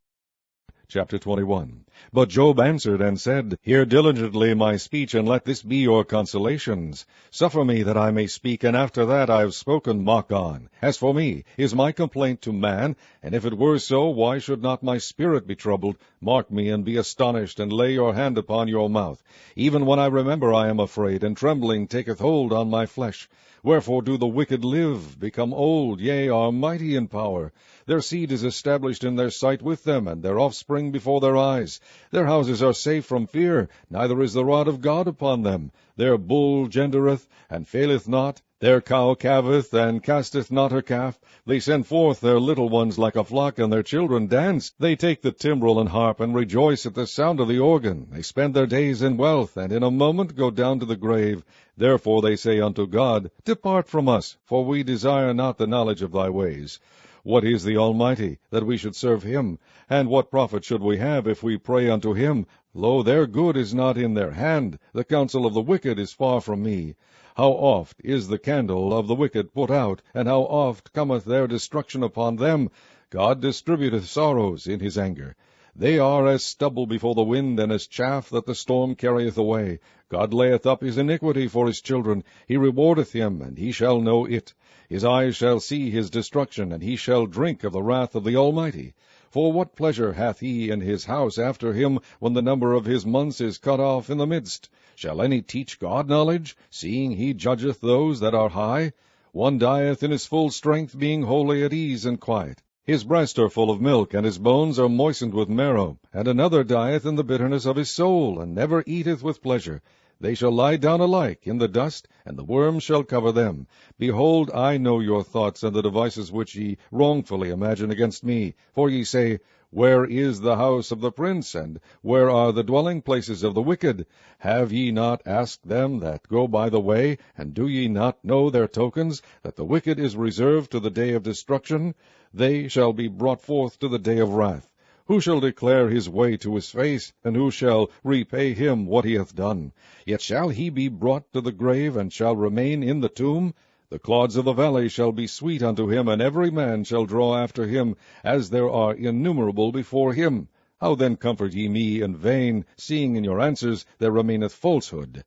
Chapter 21. But Job answered and said, Hear diligently my speech, and let this be your consolations. Suffer me that I may speak, and after that I have spoken, mock on. As for me, is my complaint to man? And if it were so, why should not my spirit be troubled? Mark me, and be astonished, and lay your hand upon your mouth. Even when I remember I am afraid, and trembling taketh hold on my flesh. Wherefore do the wicked live, become old, yea, are mighty in power? Their seed is established in their sight with them, and their offspring before their eyes. Their houses are safe from fear, neither is the rod of God upon them. Their bull gendereth, and faileth not. Their cow calveth, and casteth not her calf. They send forth their little ones like a flock, and their children dance. They take the timbrel and harp, and rejoice at the sound of the organ. They spend their days in wealth, and in a moment go down to the grave. Therefore they say unto God, Depart from us, for we desire not the knowledge of thy ways. What is the Almighty, that we should serve him? And what profit should we have if we pray unto him? Lo, their good is not in their hand. The counsel of the wicked is far from me. How oft is the candle of the wicked put out, and how oft cometh their destruction upon them? God distributeth sorrows in his anger. They are as stubble before the wind, and as chaff that the storm carrieth away. God layeth up his iniquity for his children. He rewardeth him, and he shall know it. His eyes shall see his destruction, and he shall drink of the wrath of the Almighty. For what pleasure hath he in his house after him, when the number of his months is cut off in the midst? Shall any teach God knowledge, seeing he judgeth those that are high? One dieth in his full strength, being wholly at ease and quiet. His breasts are full of milk, and his bones are moistened with marrow. And another dieth in the bitterness of his soul, and never eateth with pleasure. They shall lie down alike in the dust, and the worms shall cover them. Behold, I know your thoughts, and the devices which ye wrongfully imagine against me. For ye say, Where is the house of the prince, and where are the dwelling places of the wicked? Have ye not asked them that go by the way, and do ye not know their tokens, that the wicked is reserved to the day of destruction? They shall be brought forth to the day of wrath. Who shall declare his way to his face, and who shall repay him what he hath done? Yet shall he be brought to the grave, and shall remain in the tomb? The clods of the valley shall be sweet unto him, and every man shall draw after him, as there are innumerable before him. How then comfort ye me in vain, seeing in your answers there remaineth falsehood?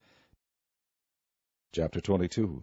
Chapter 22.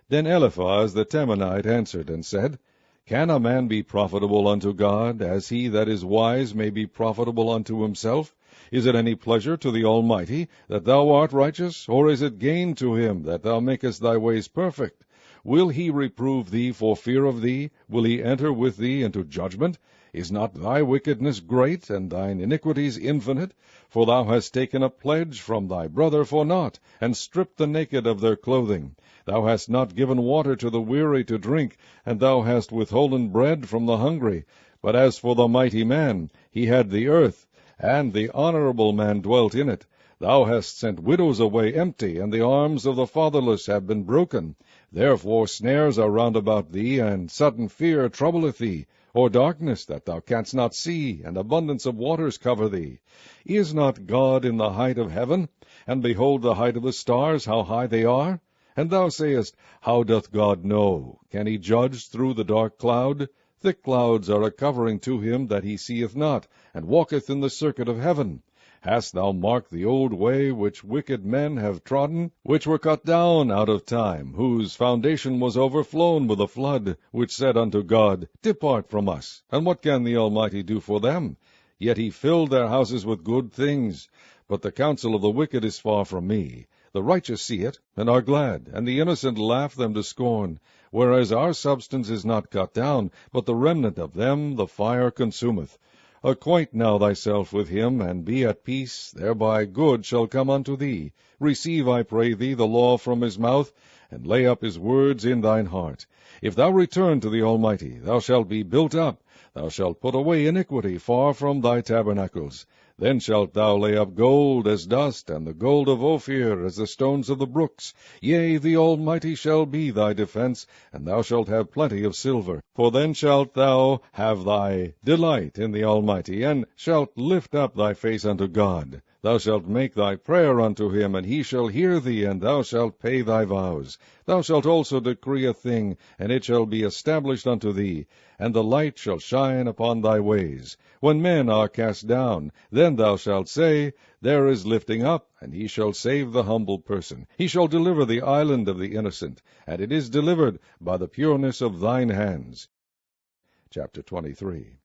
Then Eliphaz the Temanite answered and said, Can a man be profitable unto God, as he that is wise may be profitable unto himself? Is it any pleasure to the Almighty that thou art righteous, or is it gain to him that thou makest thy ways perfect? Will he reprove thee for fear of thee? Will he enter with thee into judgment? Is not thy wickedness great, and thine iniquities infinite? For thou hast taken a pledge from thy brother for naught, and stripped the naked of their clothing. Thou hast not given water to the weary to drink, and thou hast withholden bread from the hungry. But as for the mighty man, he had the earth, and the honorable man dwelt in it. Thou hast sent widows away empty, and the arms of the fatherless have been broken. Therefore snares are round about thee, and sudden fear troubleth thee, or darkness that thou canst not see, and abundance of waters cover thee. Is not God in the height of heaven? And behold the height of the stars, how high they are? And thou sayest, How doth God know? Can he judge through the dark cloud? Thick clouds are a covering to him that he seeth not, and walketh in the circuit of heaven. Hast thou marked the old way which wicked men have trodden, which were cut down out of time, whose foundation was overflown with a flood, which said unto God, Depart from us. And what can the Almighty do for them? Yet he filled their houses with good things. But the counsel of the wicked is far from me. The righteous see it, and are glad, and the innocent laugh them to scorn. Whereas our substance is not cut down, but the remnant of them the fire consumeth. Acquaint now thyself with him, and be at peace, thereby good shall come unto thee. Receive, I pray thee, the law from his mouth, and lay up his words in thine heart. If thou return to the Almighty, thou shalt be built up. Thou shalt put away iniquity far from thy tabernacles. Then shalt thou lay up gold as dust, and the gold of Ophir as the stones of the brooks. Yea, the Almighty shall be thy defense, and thou shalt have plenty of silver. For then shalt thou have thy delight in the Almighty, and shalt lift up thy face unto God. Thou shalt make thy prayer unto him, and he shall hear thee, and thou shalt pay thy vows. Thou shalt also decree a thing, and it shall be established unto thee, and the light shall shine upon thy ways. When men are cast down, then thou shalt say, There is lifting up, and he shall save the humble person. He shall deliver the island of the innocent, and it is delivered by the pureness of thine hands. Chapter 23.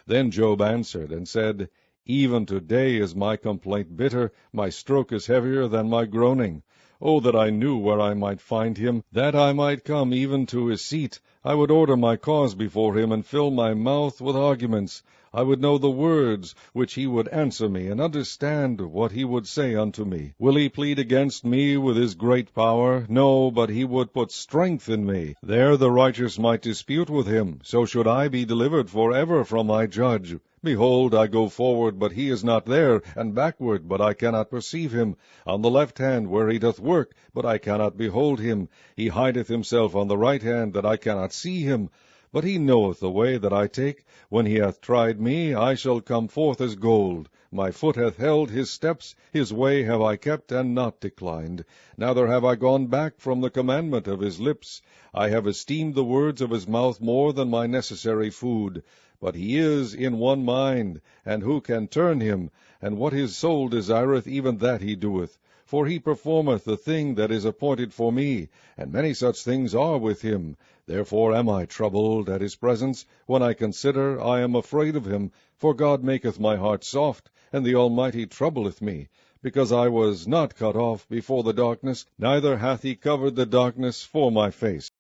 Then Job answered and said, Even today is my complaint bitter, my stroke is heavier than my groaning. Oh, that I knew where I might find him, that I might come even to his seat. I would order my cause before him, and fill my mouth with arguments. I would know the words which he would answer me, and understand what he would say unto me. Will he plead against me with his great power? No, but he would put strength in me. There the righteous might dispute with him. So should I be delivered forever from my judge. Behold, I go forward, but he is not there, and backward, but I cannot perceive him. On the left hand, where he doth work, but I cannot behold him. He hideth himself on the right hand, that I cannot see him. But he knoweth the way that I take. When he hath tried me, I shall come forth as gold. My foot hath held his steps, his way have I kept, and not declined. Neither have I gone back from the commandment of his lips. I have esteemed the words of his mouth more than my necessary food. But he is in one mind, and who can turn him? And what his soul desireth, even that he doeth. For he performeth the thing that is appointed for me, and many such things are with him. Therefore am I troubled at his presence. When I consider, I am afraid of him. For God maketh my heart soft, and the Almighty troubleth me. Because I was not cut off before the darkness, neither hath he covered the darkness for my face.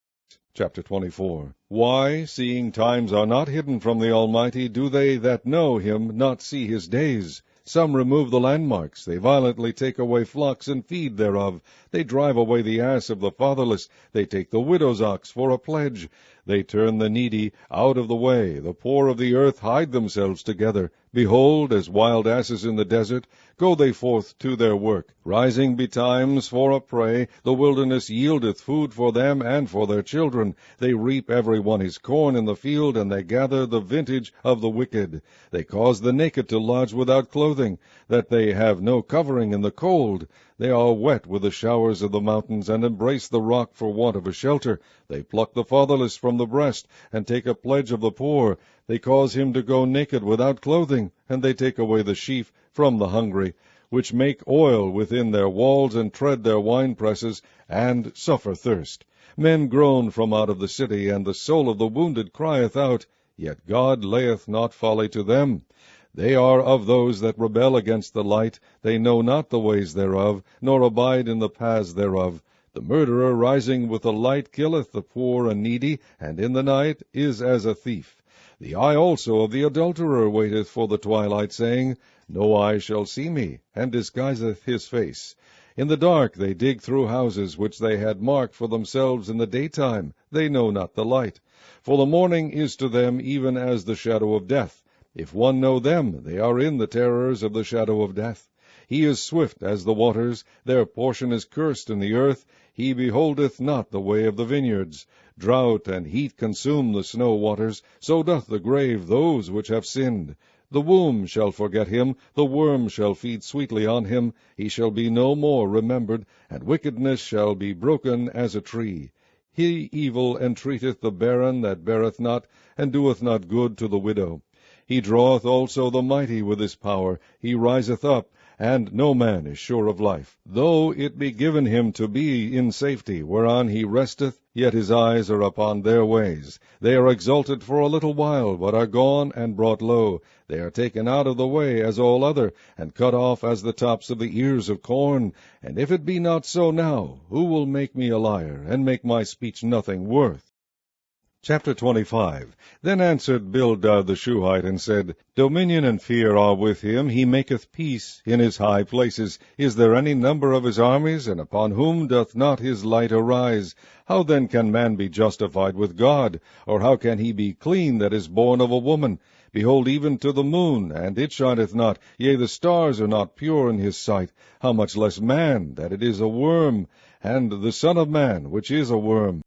Chapter 24. Why, seeing times are not hidden from the Almighty, do they that know him not see his days? Some remove the landmarks, they violently take away flocks and feed thereof. They drive away the ass of the fatherless, they take the widow's ox for a pledge. They turn the needy out of the way, the poor of the earth hide themselves together. Behold, as wild asses in the desert, go they forth to their work. Rising betimes for a prey, the wilderness yieldeth food for them and for their children. They reap every one his corn in the field, and they gather the vintage of the wicked. They cause the naked to lodge without clothing, that they have no covering in the cold. They are wet with the showers of the mountains, and embrace the rock for want of a shelter. They pluck the fatherless from the breast, and take a pledge of the poor. They cause him to go naked without clothing, and they take away the sheaf from the hungry, which make oil within their walls, and tread their winepresses, and suffer thirst. Men groan from out of the city, and the soul of the wounded crieth out. Yet God layeth not folly to them. They are of those that rebel against the light. They know not the ways thereof, nor abide in the paths thereof. The murderer rising with the light killeth the poor and needy, and in the night is as a thief. The eye also of the adulterer waiteth for the twilight, saying, No eye shall see me, and disguiseth his face. In the dark they dig through houses which they had marked for themselves in the daytime. They know not the light. For the morning is to them even as the shadow of death. If one know them, they are in the terrors of the shadow of death. He is swift as the waters, their portion is cursed in the earth. He beholdeth not the way of the vineyards. Drought and heat consume the snow waters, so doth the grave those which have sinned. The womb shall forget him, the worm shall feed sweetly on him. He shall be no more remembered, and wickedness shall be broken as a tree. He evil entreateth the barren that beareth not, and doeth not good to the widow. He draweth also the mighty with his power. He riseth up, and no man is sure of life. Though it be given him to be in safety, whereon he resteth, yet his eyes are upon their ways. They are exalted for a little while, but are gone and brought low. They are taken out of the way as all other, and cut off as the tops of the ears of corn. And if it be not so now, who will make me a liar, and make my speech nothing worth? Chapter 25. Then answered Bildad the Shuhite, and said, Dominion and fear are with him. He maketh peace in his high places. Is there any number of his armies, and upon whom doth not his light arise? How then can man be justified with God? Or how can he be clean that is born of a woman? Behold, even to the moon, and it shineth not, yea, the stars are not pure in his sight. How much less man, that it is a worm, and the Son of Man, which is a worm?